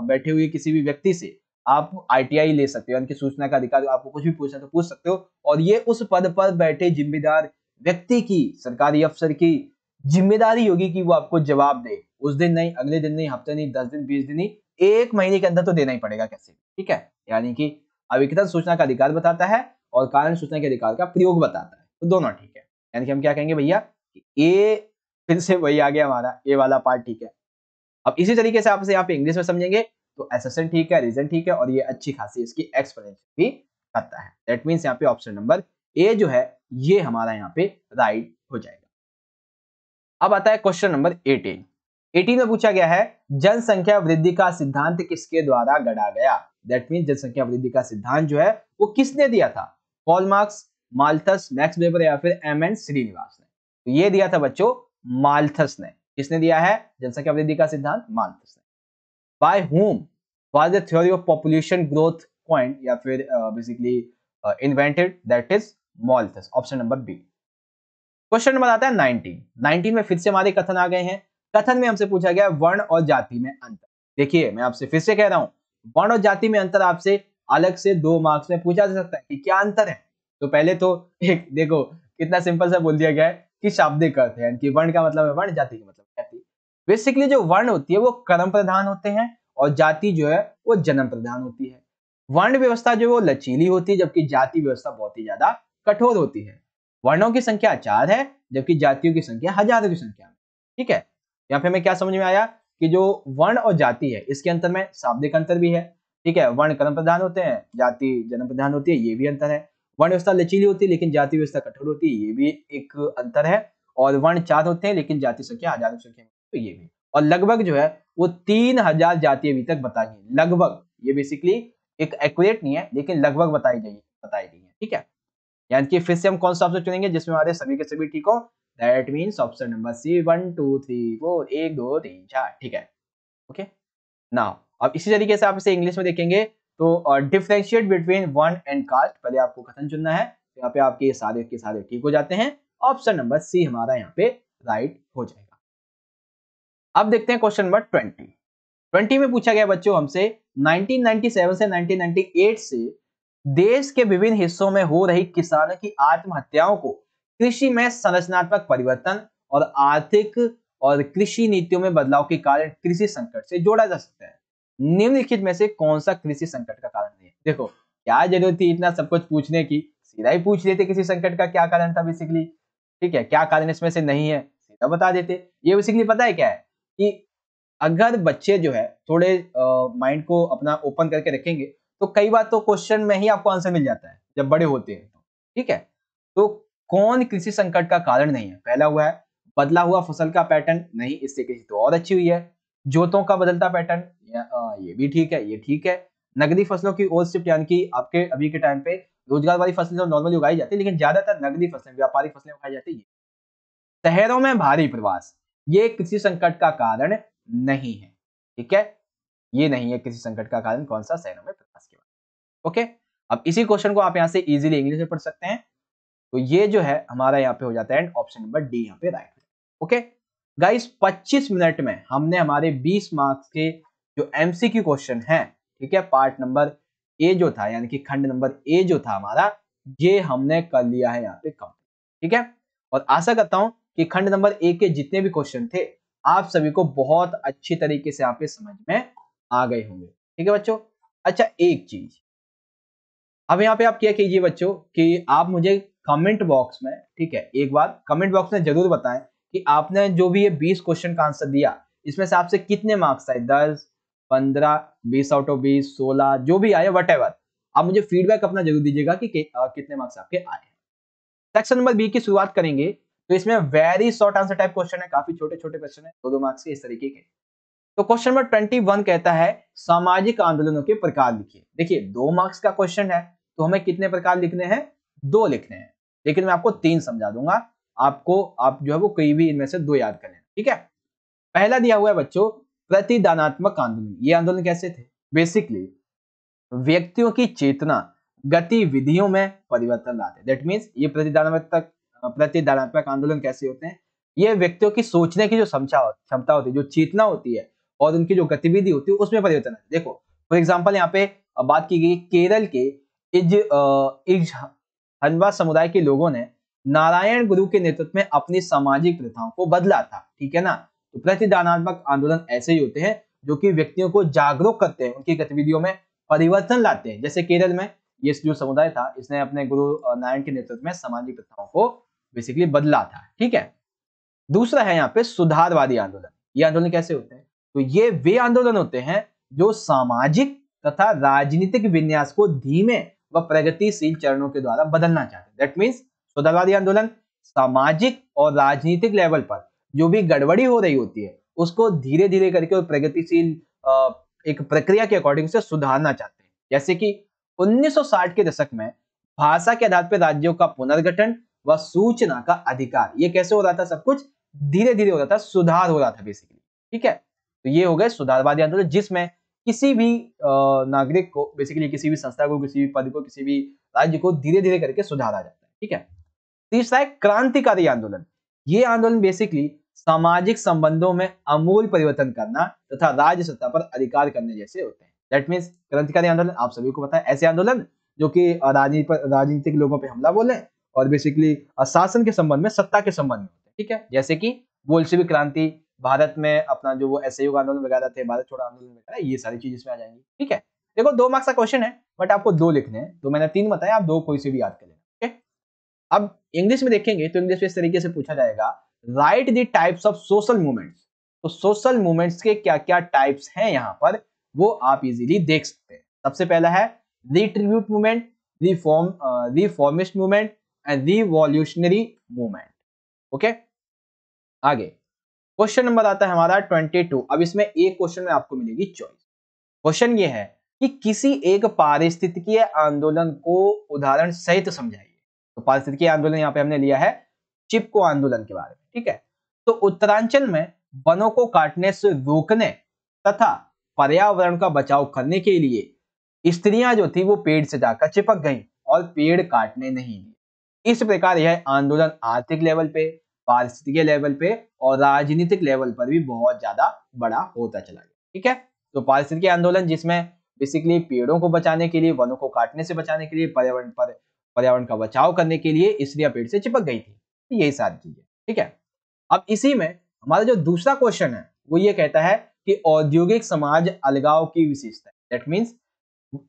बैठे हुए किसी भी व्यक्ति से आप आईटीआई ले सकते हो, यानी कि सूचना का अधिकार, आपको कुछ भी पूछना तो पूछ सकते हो और ये उस पद पर बैठे जिम्मेदार व्यक्ति की, सरकारी अफसर की जिम्मेदारी होगी कि वो आपको जवाब दे। उस दिन नहीं, अगले दिन नहीं, हफ्ते नहीं, 10 दिन, 20 दिन नहीं, 1 महीने के अंदर तो देना ही पड़ेगा कैसे, ठीक है। यानी कि अविकृत सूचना का अधिकार बताता है और कारण सूचना के अधिकार का प्रयोग बताता है, तो दोनों ठीक है। यानी कि हम क्या कहेंगे भैया कि ए, फिर से वही आ गया हमारा ए वाला पार्ट, ठीक है। अब इसी तरीके से आप इसे यहाँ पे इंग्लिश में समझेंगे तो एसेसन ठीक है, रीजन ठीक है और ये अच्छी खासी इसकी एक्सप्लेनेशन भी करता है। दैट मीन्स यहाँ पे ऑप्शन नंबर ए जो है ये हमारा यहाँ पे राइट हो जाएगा। अब आता है क्वेश्चन नंबर 18। 18 में पूछा गया है जनसंख्या वृद्धि का सिद्धांत किसके द्वारा गढ़ा गया? दैट मीन जनसंख्या वृद्धि का सिद्धांत जो है वो किसने दिया था? Karl Marx, Malthus, Max Weber या फिर एम.एन. श्रीनिवास ने? तो ये दिया था बच्चों माल्थस ने। किसने दिया है जनसंख्या वृद्धि का सिद्धांत? माल्थस ने। By whom was the theory of population growth coined या फिर basically invented? That is Malthus. Option number B. Question number आता है 19। 19 में फिर से हमारे कथन आ गए हैं। कथन में हमसे पूछा गया वर्ण और जाति में अंतर। देखिए मैं आपसे फिर से कह रहा हूं, वर्ण और जाति में अंतर आपसे अलग से 2 मार्क्स में पूछा जा सकता है कि क्या अंतर है। तो पहले तो एक देखो कितना सिंपल सा बोल दिया गया है कि शाब्दिक अर्थ है, कि वर्ण का मतलब है वर्ण, जाति का मतलब जाति। बेसिकली जो वर्ण होती है वो कर्म प्रधान होते हैं और जाति जो है वो जन्म प्रधान होती है। वर्ण व्यवस्था जो है वो लचीली होती है जबकि जाति व्यवस्था बहुत ही ज्यादा कठोर होती है। वर्णों की संख्या 4 है जबकि जातियों की संख्या हजारों की संख्या में, ठीक है। यहाँ पे हमें क्या समझ में आया कि जो वर्ण और जाति है इसके अंतर में शाब्दिक अंतर भी है, ठीक है। वर्ण कर्म प्रधान होते हैं, जाति जन्म प्रधान होती है, ये भी अंतर है। वर्ण व्यवस्था लचीली होती है लेकिन जाति व्यवस्था कठोर होती है, ये भी एक अंतर है। और वर्ण 4 होते हैं लेकिन जाति संख्या हजारों की संख्या में, तो ये भी। और लगभग जो है वो 3000 जाति अभी तक बताई है, लगभग। ये बेसिकली एक एक्यूरेट नहीं है लेकिन लगभग बताई गई है, ठीक है। यानी कि फिर से हम कौन सा ऑप्शन चुनेंगे जिसमें हमारे सभी के सभी ठीक हो? That means option number C. 1 2 3 4, 1 2 3 4, ठीक है। ओके नाउ अब इसी तरीके से आप इसे इंग्लिश में देखेंगे तो डिफरेंशिएट बिटवीन वर्ण एंड कास्ट, पहले आपको कथन चुनना है। तो यहाँ पे आपके सारे के सारे ठीक हो जाते हैं। ऑप्शन नंबर सी हमारा यहाँ पे राइट हो जाएगा। अब देखते हैं क्वेश्चन नंबर 20। 20 में पूछा गया बच्चों हमसे 1997 से 1998 से देश के विभिन्न हिस्सों में हो रही किसानों की आत्महत्याओं को कृषि में संरचनात्मक परिवर्तन और आर्थिक और कृषि नीतियों में बदलाव के कारण कृषि संकट से जोड़ा जा सकता है। निम्नलिखित में से कौन सा कृषि संकट का कारण नहीं है? देखो क्या जरूरत थी इतना सब कुछ पूछने की, सीधा ही पूछ लेते किसी संकट का क्या कारण था बेसिकली, ठीक है। क्या कारण इसमें से नहीं है सीधा बता देते। ये बेसिकली पता है क्या है कि अगर बच्चे जो है थोड़े माइंड को अपना ओपन करके रखेंगे तो कई बार तो क्वेश्चन में ही आपको आंसर मिल जाता है जब बड़े होते हैं तो, ठीक है। तो कौन कृषि संकट का कारण नहीं है? पहला हुआ है बदला हुआ फसल का पैटर्न, नहीं इससे कृषि तो और अच्छी हुई है। जोतों का बदलता पैटर्न, ये भी ठीक है, ये ठीक है। नगदी फसलों की ओर शिफ्ट, यानी कि आपके अभी के टाइम पे रोजगार वाली फसलें तो नॉर्मली उगाई जाती है लेकिन ज्यादातर नगदी फसलें, व्यापारिक फसलें उगाई जाती है। शहरों में भारी प्रवास, ये कृषि संकट का कारण नहीं है, ठीक है। ये नहीं है कृषि संकट का कारण, कौन सा? शहरों में प्रवास के बाद। ओके अब इसी क्वेश्चन को आप यहां से इजीली इंग्लिश में पढ़ सकते हैं। तो ये जो है हमारा यहाँ पे हो जाता है ऑप्शन नंबर डी यहाँ पे राइट। ओके गाइस 25 मिनट में हमने हमारे 20 मार्क्स के जो एमसीक्यू क्वेश्चन है, ठीक है, पार्ट नंबर ए जो था यानी कि खंड नंबर ए जो था हमारा, ये हमने कर लिया है यहाँ पे कंप्लीट, ठीक है। और आशा करता हूं कि खंड नंबर ए के जितने भी क्वेश्चन थे आप सभी को बहुत अच्छी तरीके से यहाँ पे समझ में आ गए होंगे, ठीक है बच्चों। अच्छा एक चीज अब यहाँ पे आप क्या कीजिए बच्चों कि आप मुझे कमेंट बॉक्स में, ठीक है, एक बार कमेंट बॉक्स में जरूर बताएं कि आपने जो भी ये 20 क्वेश्चन का आंसर दिया इसमें से आपसे कितने मार्क्स आए, 10, 15, 20 आउट ऑफ 20, 16 जो भी आए वट आप मुझे फीडबैक अपना जरूर दीजिएगा कि कितने मार्क्स आपके आए हैं। सेक्शन नंबर बी की शुरुआत करेंगे तो इसमें very short answer type question है, काफी छोटे छोटे क्वेश्चन है, 2-2 मार्क्स के इस तरीके के। तो क्वेश्चन नंबर 21 कहता है सामाजिक आंदोलनों के प्रकार लिखिए। देखिए 2 मार्क्स का क्वेश्चन है, तो हमें कितने प्रकार लिखने हैं? 2 लिखने हैं, लेकिन मैं आपको 3 समझा दूंगा। आप जो है वो कोई भी इनमें से 2 याद कर लेना, ठीक है। पहला दिया हुआ है बच्चों प्रतिदानात्मक आंदोलन। ये आंदोलन कैसे थे? बेसिकली व्यक्तियों की चेतना गतिविधियों में परिवर्तन लाते हैं। दैट मीन्स ये प्रतिदानात्मक आंदोलन कैसे होते हैं? ये व्यक्तियों की सोचने की जो क्षमता होती है, जो चेतना होती है और उनकी जो गतिविधि होती है उसमें परिवर्तन है। देखो फॉर एग्जांपल यहाँ पे बात की गई केरल के इज हनवा समुदाय के लोगों ने नारायण गुरु के नेतृत्व में अपनी सामाजिक प्रथाओं को बदला था, ठीक है ना। तो प्रतिदानात्मक आंदोलन ऐसे ही होते हैं जो कि व्यक्तियों को जागरूक करते हैं, उनकी गतिविधियों में परिवर्तन लाते हैं। जैसे केरल में ये जो समुदाय था इसने अपने गुरु नारायण के नेतृत्व में सामाजिक प्रथाओं को बेसिकली बदला था, ठीक है। दूसरा है यहाँ पे सुधारवादी आंदोलन। ये आंदोलन कैसे होते हैं? तो ये वे आंदोलन होते हैं जो सामाजिक तथा राजनीतिक विन्यास को धीमे व प्रगतिशील चरणों के द्वारा बदलना चाहते हैं। दैट मीन्स सुधारवादी आंदोलन सामाजिक और राजनीतिक लेवल पर जो भी गड़बड़ी हो रही होती है उसको धीरे धीरे करके और प्रगतिशील एक प्रक्रिया के अकॉर्डिंग से सुधारना चाहते हैं। जैसे कि 1960 के दशक में भाषा के आधार पर राज्यों का पुनर्गठन व सूचना का अधिकार, ये कैसे हो रहा था? सब कुछ धीरे धीरे हो रहा था, सुधार हो रहा था बेसिकली, ठीक है। तो ये हो गए सुधारवादी आंदोलन जिसमें किसी भी नागरिक को बेसिकली किसी भी संस्था को, किसी भी पद को, किसी भी राज्य को धीरे धीरे करके सुधारा जाता है, ठीक है। तीसरा है क्रांतिकारी आंदोलन। ये आंदोलन बेसिकली सामाजिक संबंधों में आमूल परिवर्तन करना तथा राज्य सत्ता पर अधिकार करने जैसे होते हैं। दैट मीन्स क्रांतिकारी आंदोलन आप सभी को पता है, ऐसे आंदोलन जो कि राजनीतिक लोगों पर हमला बोले और बेसिकली शासन के संबंध में, सत्ता के संबंध में होते हैं, ठीक है। जैसे कि बोल्शेविक क्रांति, भारत में अपना जो वो असहयोग आंदोलन वगैरह थे, भारत छोड़ो आंदोलन वगैरह, ये सारी चीज इसमें आ जाएंगी, ठीक है। देखो 2 मार्क्स का क्वेश्चन है बट आपको 2 लिखने हैं, तो मैंने 3 बताया, आप 2 कोई से भी याद कर लेना, ठीक है। अब इंग्लिश में देखेंगे तो इंग्लिश में इस तरीके से पूछा जाएगा, right the types of social movements. तो सोशल मूवमेंट्स के क्या क्या टाइप्स हैं यहाँ पर, वो आप इजीली देख सकते हैं। सबसे पहला है retribute movement, reformist movement and revolutionary movement, okay. आगे क्वेश्चन नंबर आता है हमारा 22। अब इसमें एक क्वेश्चन में आपको मिलेगी चॉइस। क्वेश्चन ये है कि किसी एक पारिस्थितिकीय आंदोलन को उदाहरण सहित समझाइए। तो पारिस्थितिकीय आंदोलन यहाँ पे हमने लिया है चिपको आंदोलन के बारे में, ठीक है। तो उत्तरांचल में वनों को काटने से रोकने तथा पर्यावरण का बचाव करने के लिए स्त्रियां जो थी वो पेड़ से जाकर चिपक गईं और पेड़ काटने नहीं दिए। इस प्रकार यह आंदोलन आर्थिक लेवल पे, पारिस्थितिकीय लेवल पे और राजनीतिक लेवल पर भी बहुत ज्यादा बड़ा होता चला गया, ठीक है। तो पारिस्थितिकीय आंदोलन जिसमें बेसिकली पेड़ों को बचाने के लिए, वनों को काटने से बचाने के लिए, पर्यावरण का बचाव करने के लिए स्त्रियां पेड़ से चिपक गई थी, यही सारी चीजें, ठीक है। अब इसी में हमारा जो दूसरा क्वेश्चन है वो ये कहता है कि औद्योगिक समाज अलगाव की विशेषता। दैट मीन्स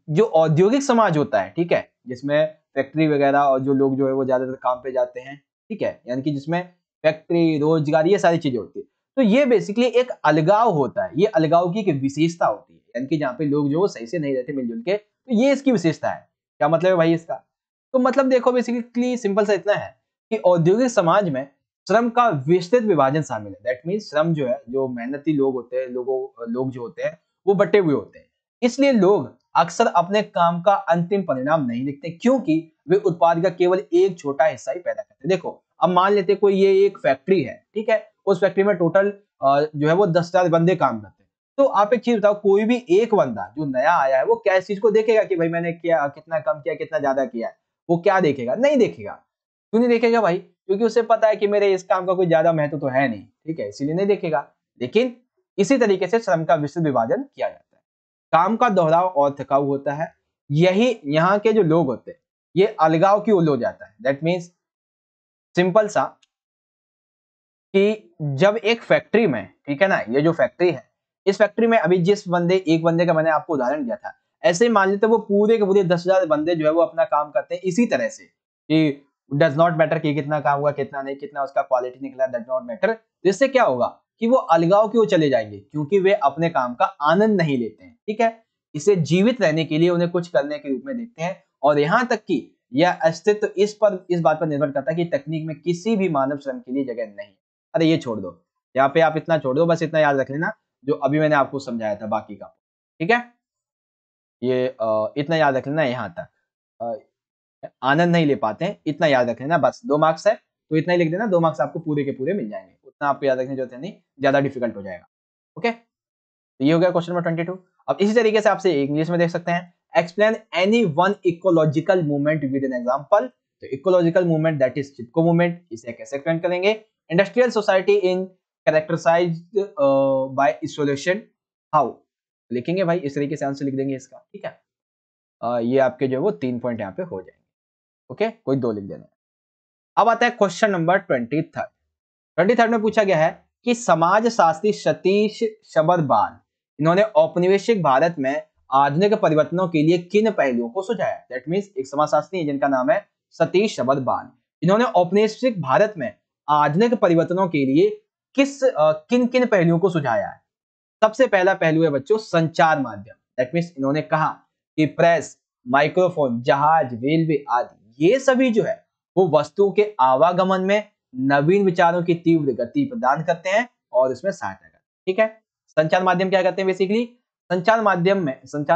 जो औद्योगिक समाज होता है, ठीक है, जिसमें फैक्ट्री वगैरह और जो लोग जो है वो ज्यादातर काम पे जाते हैं, ठीक है, यानी कि जिसमें फैक्ट्री, रोजगार, ये सारी चीजें होती है, तो ये बेसिकली एक अलगाव होता है। ये अलगाव की एक विशेषता होती है, यानी कि जहाँ पे लोग जो सही से नहीं रहते मिलजुल के, तो ये इसकी विशेषता है। क्या मतलब है भाई इसका? तो मतलब देखो बेसिकली सिंपल सा इतना है कि औद्योगिक समाज में श्रम का विस्तृत विभाजन शामिल है। दैट मीन्स श्रम जो है, जो मेहनती लोग होते हैं, लोग जो होते हैं वो बटे हुए होते हैं, इसलिए लोग अक्सर अपने काम का अंतिम परिणाम नहीं देखते क्योंकि वे उत्पाद का केवल एक छोटा हिस्सा ही पैदा करते हैं। देखो अब मान लेते कोई ये एक फैक्ट्री है, ठीक है, उस फैक्ट्री में टोटल जो है वो 10,000 बंदे काम करते हैं। तो आप एक चीज बताओ, कोई भी एक बंदा जो नया आया है वो क्या इस चीज को देखेगा कि भाई मैंने किया, कितना कम किया, कितना ज्यादा किया है? वो क्या देखेगा? नहीं देखेगा। क्यों नहीं देखेगा भाई? क्योंकि उसे पता है कि मेरे इस काम का कोई ज्यादा महत्व तो है नहीं, ठीक है, इसीलिए नहीं देखेगा। लेकिन इसी तरीके से श्रम का विस्तृत विभाजन किया जाता है। काम का दोहराव और थकाऊ होता है। यही यहाँ के जो लोग होते हैं ये अलगाव की ओर हो जाता है। दैट मीन्स सिंपल सा कि जब एक फैक्ट्री में, ठीक है ना, ये जो फैक्ट्री है, इस फैक्ट्री में अभी एक बंदे का मैंने आपको उदाहरण दिया था, ऐसे ही मान लेते वो पूरे के पूरे 10,000 बंदे जो है वो अपना काम करते हैं इसी तरह से कि डज नॉट मैटर कि कितना काम हुआ, कितना नहीं, कितना उसका क्वालिटी निकला, डज नॉट मैटर। इससे क्या होगा कि वो अलगाव की ओर चले जाएंगे क्योंकि वे अपने काम का आनंद नहीं लेते हैं, ठीक है। इसे जीवित रहने के लिए उन्हें कुछ करने के रूप में देखते हैं और यहाँ तक कि यह अस्तित्व इस बात पर निर्भर करता है कि तकनीक में किसी भी मानव श्रम के लिए जगह नहीं। अरे ये छोड़ दो, यहाँ पे आप इतना छोड़ दो, बस इतना याद रख लेना, जो अभी मैंने आपको समझाया था बाकी का। ठीक है, ये इतना याद रख लेना यहाँ तक। आनंद नहीं ले पाते हैं, इतना याद रख लेना बस। 2 मार्क्स है तो इतना ही लिख देना, 2 मार्क्स आपको पूरे के पूरे मिल जाएंगे। उतना आपको याद रखने की जरूरत है नहीं, ज्यादा डिफिकल्ट हो जाएगा। ओके, तो ये हो गया क्वेश्चन नंबर 22। अब इसी तरीके से आपसे इंग्लिश में देख सकते हैं, explain any one ecological movement with an example. तो ecological movement that is Chipko movement, इसे कैसे एक्सप्लेन करेंगे? Industrial society in characterised by isolation, how? लिखेंगे भाई इस तरीके से आंसर लिख देंगे इसका। ठीक है, ये आपके जो है वो 3 पॉइंट यहाँ पे हो जाएंगे। ओके, कोई 2 लिख देना। अब आता है क्वेश्चन नंबर 23 में पूछा गया है कि समाज शास्त्री सतीश शबरवाल, इन्होंने औपनिवेशिक भारत में आधुनिक परिवर्तनों के लिए किन पहलुओं को सुझाया? दैट मींस एक समाजशास्त्री है जिनका नाम है सतीश शबरवाल, इन्होंने औपनिवेशिक भारत में आधुनिक परिवर्तनों के लिए किन किन पहलुओं को सुझाया है? सबसे पहला पहलू है बच्चों संचार माध्यम। दैट मींस इन्होंने कहा कि प्रेस, माइक्रोफोन, जहाज, रेलवे आदि ये सभी जो है वो वस्तुओं के आवागमन में नवीन विचारों की तीव्र गति प्रदान करते हैं और इसमें सहायता करते हैं। ठीक है, संचार माध्यम क्या करते हैं? बेसिकली संचार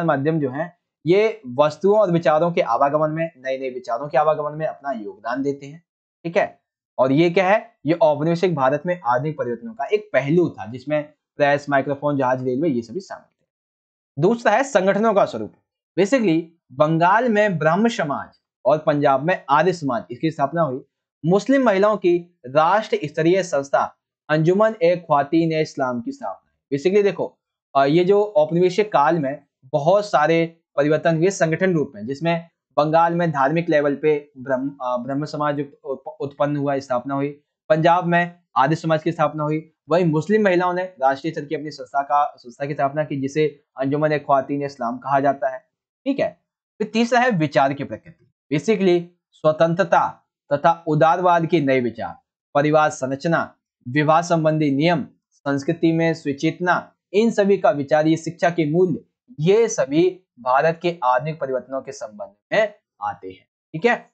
माध्यम जो है ये वस्तुओं और विचारों के आवागमन में, नए नए विचारों के आवागमन में अपना योगदान देते हैं। ठीक है, और ये क्या है? ये औपनिवेशिक भारत में आधुनिक परिवर्तनों का एक पहलू था जिसमें प्रेस, माइक्रोफोन, जहाज, रेलवे ये सभी शामिल थे। दूसरा है संगठनों का स्वरूप। बेसिकली बंगाल में ब्रह्म समाज और पंजाब में आर्य समाज, इसकी स्थापना हुई। मुस्लिम महिलाओं की राष्ट्र स्तरीय संस्था अंजुमन ए ख्वातीन ए इस्लाम की स्थापना। बेसिकली देखो, ये जो औपनिवेशिक काल में बहुत सारे परिवर्तन हुए संगठन रूप में, जिसमें बंगाल में धार्मिक लेवल पे ब्रह्म समाज उत्पन्न हुआ, स्थापना हुई। पंजाब में आर्य समाज की स्थापना हुई। वहीं मुस्लिम महिलाओं ने राष्ट्रीय स्तर की अपनी संस्था की स्थापना की, जिसे अंजुमन ए ख्वातीन इस्लाम कहा जाता है। ठीक है, फिर तीसरा है विचार की प्रकृति। बेसिकली स्वतंत्रता तथा उदारवाद के नए विचार, परिवार संरचना, विवाह संबंधी नियम, संस्कृति में स्वीचेतना, इन सभी का विचार, ये शिक्षा के मूल्य, ये सभी भारत के आधुनिक परिवर्तनों के संबंध में आते हैं। ठीक है,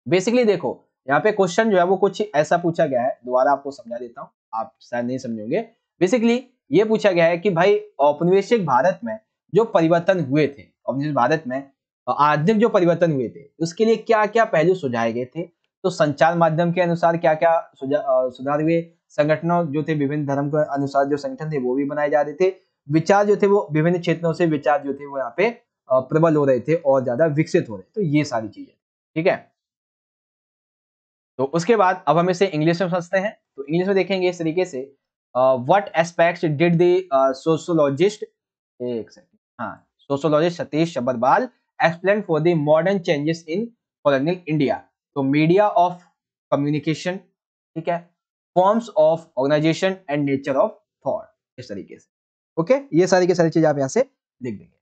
बेसिकली देखो यहाँ पे क्वेश्चन जो है वो कुछ ऐसा पूछा गया है, दोबारा आपको समझा देता हूँ, आप शायद नहीं समझोगे। बेसिकली ये पूछा गया है कि भाई औपनिवेशिक भारत में जो परिवर्तन हुए थे, औपनिवेशिक भारत में आधुनिक जो परिवर्तन हुए थे, उसके लिए क्या क्या पहलू सुझाए गए थे? तो संचार माध्यम के अनुसार क्या क्या सुधार हुए? संगठनों जो थे, विभिन्न धर्म के अनुसार जो संगठन थे वो भी बनाए जा रहे थे। विचार जो थे वो विभिन्न क्षेत्रों से विचार जो थे वो यहाँ पे प्रबल हो रहे थे और ज्यादा विकसित हो रहे थे। तो ये सारी चीजें, ठीक है। तो उसके बाद अब हम इसे इंग्लिश में समझते हैं। तो इंग्लिश में देखेंगे इस तरीके से, what aspects did the sociologist, एक सेकंड, हाँ, sociologist Satish Sabharwal explain for the modern changes in colonial India. तो मीडिया ऑफ कम्युनिकेशन, ठीक है, forms of organisation and nature of thought, इस तरीके से। ओके, ये सारी की सारी चीज आप यहाँ से लिख देंगे।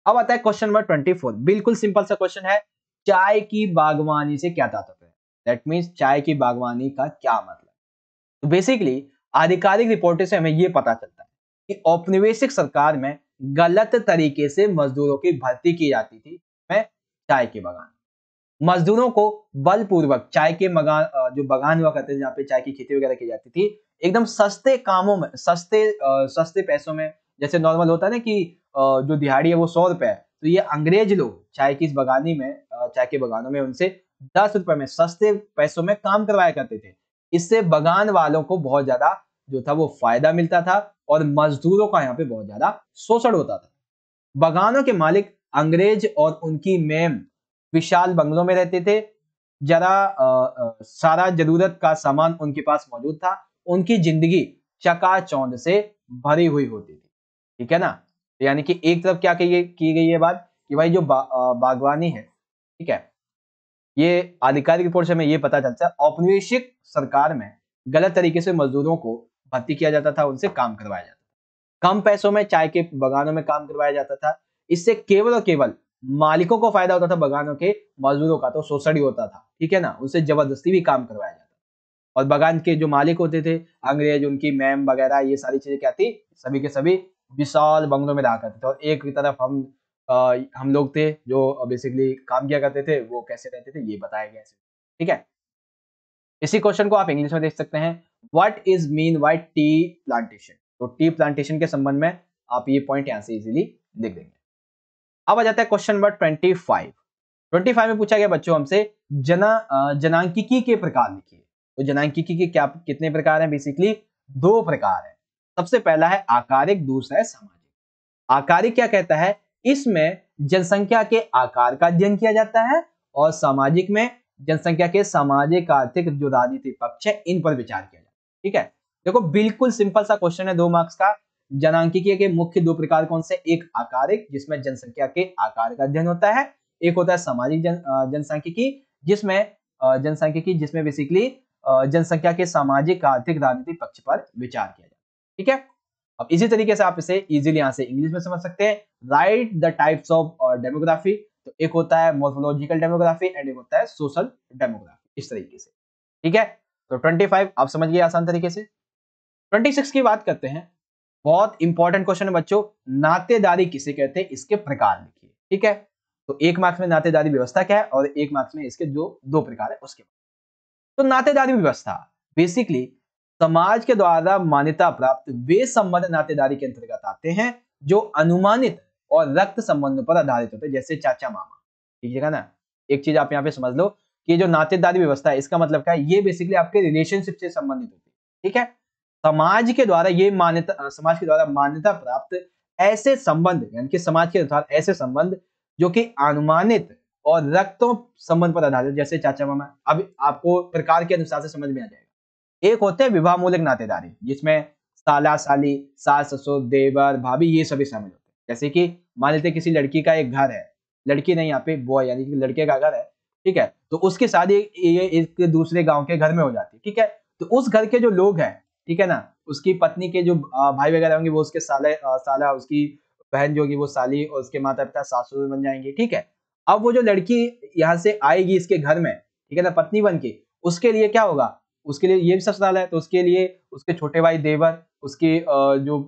अब आता है क्वेश्चन नंबर 24। बिल्कुल सिंपल सा क्वेश्चन है, चाय की बागवानी से क्या तात्पर्य है? दैट मीन्स चाय की बागवानी का क्या मतलब? तो बेसिकली आधिकारिक रिपोर्ट से हमें यह पता चलता है कि औपनिवेशिक सरकार में गलत तरीके से मजदूरों की भर्ती की जाती थी में चाय के बगान। मजदूरों को बलपूर्वक चाय के जो बगान हुआ करते थे, जहाँ पे चाय की खेती वगैरह की जाती थी, एकदम सस्ते कामों में, सस्ते पैसों में, जैसे नॉर्मल होता है ना कि जो दिहाड़ी है वो 100 रुपए है, तो ये अंग्रेज लोग चाय की इस बगानी में, चाय के बगानों में उनसे 10 रुपए में सस्ते पैसों में काम करवाया करते थे। इससे बगान वालों को बहुत ज्यादा जो था वो फायदा मिलता था और मजदूरों का यहाँ पे बहुत ज्यादा शोषण होता था। बगानों के मालिक अंग्रेज और उनकी मेम विशाल बंगलों में रहते थे। सारा जरूरत का सामान उनके पास मौजूद था। उनकी जिंदगी चकाचौंध से भरी हुई होती थी, ठीक है ना। यानी कि एक तरफ क्या की गई है बात कि भाई जो बागवानी है, ठीक है, ये आधिकारिक रिपोर्ट से हमें ये पता चलता है औपनिवेशिक सरकार में गलत तरीके से मजदूरों को भर्ती किया जाता था, उनसे काम करवाया जाता था, कम पैसों में चाय के बगानों में काम करवाया जाता था। इससे केवल और केवल मालिकों को फायदा होता था, बगानों के मजदूरों का तो शोषण ही होता था, ठीक है ना। उनसे जबरदस्ती भी काम करवाया जाता था। और बगान के जो मालिक होते थे अंग्रेज, उनकी मैम वगैरह, ये सारी चीजें क्या थी, सभी के सभी विशाल बंगलों में रहा करते थे। और एक तरफ हम लोग थे जो बेसिकली काम किया करते थे, वो कैसे रहते थे ये बताया गया है, ठीक है। इसी क्वेश्चन को आप इंग्लिश में देख सकते हैं, what is mean by tea plantation. तो टी प्लांटेशन के संबंध में आप ये पॉइंट यहां से इजीली लिख देंगे। अब आ जाता है क्वेश्चन नंबर 25 में पूछा गया बच्चों हमसे जनांकिकी के प्रकार लिखिए। तो जनांकिकी के क्या कितने प्रकार हैं? बेसिकली 2 प्रकार हैं। सबसे पहला है आकारिक, दूसरा है सामाजिक। आकारिक क्या कहता है? इसमें जनसंख्या के आकार का अध्ययन किया जाता है और सामाजिक में जनसंख्या के सामाजिक, आर्थिक, जो राजनीतिक पक्ष है इन पर विचार किया जाता है। ठीक है, देखो बिल्कुल सिंपल सा क्वेश्चन है, 2 मार्क्स का। जनांकिकी के मुख्य 2 प्रकार कौन से? एक आकारिक, जिसमें जनसंख्या के आकार का अध्ययन होता है, एक होता है सामाजिक जनसांख्यिकी, जिसमें बेसिकली जनसंख्या के सामाजिक, आर्थिक, राजनीतिक पक्ष पर विचार किया जाता है। ठीक है, अब इसी तरीके से आप इसे इजीली यहां से इंग्लिश में समझ सकते हैं। Right the types of demography. तो एक होता है मॉर्फोलॉजिकल डेमोग्राफी एंड एक होता है सोशल डेमोग्राफी, इस तरीके से। ठीक है, तो 25 आप समझ गए आसान तरीके से। 26 की बात करते हैं। बहुत इंपॉर्टेंट क्वेश्चन है बच्चों, नातेदारी किसे कहते हैं, इसके प्रकार लिखिए। ठीक है, तो 1 मार्क्स में नातेदारी व्यवस्था क्या है और 1 मार्क्स में इसके जो 2 प्रकार है उसके। तो नातेदारी व्यवस्था बेसिकली समाज के द्वारा मान्यता प्राप्त वे संबंध नातेदारी के अंतर्गत आते हैं जो अनुमानित और रक्त संबंध पर आधारित होते हैं, जैसे चाचा मामा। ठीक है ना, एक चीज आप यहाँ पे समझ लो कि जो नातेदारी व्यवस्था है इसका मतलब क्या है, ये बेसिकली आपके रिलेशनशिप से संबंधित होती है। ठीक है, समाज के द्वारा मान्यता प्राप्त ऐसे संबंध, यानी कि समाज के अनुसार ऐसे संबंध जो कि अनुमानित और रक्तों संबंध पर आधारित, जैसे चाचा मामा। अब आपको प्रकार के अनुसार से समझ में आ जाएगा। एक होते हैं विवाह मूलक नातेदारी, जिसमें साला साली, सास ससुर, देवर भाभी ये सभी शामिल होते हैं। जैसे कि मान लेते किसी लड़की का एक घर है, लड़की नहीं यहाँ पे बॉय, यानी कि लड़के का घर है। ठीक है, तो उसकी शादी ये एक दूसरे गांव के घर में हो जाती है। ठीक है, तो उस घर के जो लोग हैं, ठीक है ना, उसकी पत्नी के जो भाई वगैरह होंगे वो उसके साला, उसकी बहन जो होगी वो साली, और उसके माता पिता सासुर बन जाएंगे। ठीक है, अब वो जो लड़की यहाँ से आएगी इसके घर में, ठीक है ना, पत्नी बन के, उसके लिए क्या होगा, उसके लिए ये भी ससुराल है, तो उसके लिए उसके छोटे भाई देवर, उसकी जो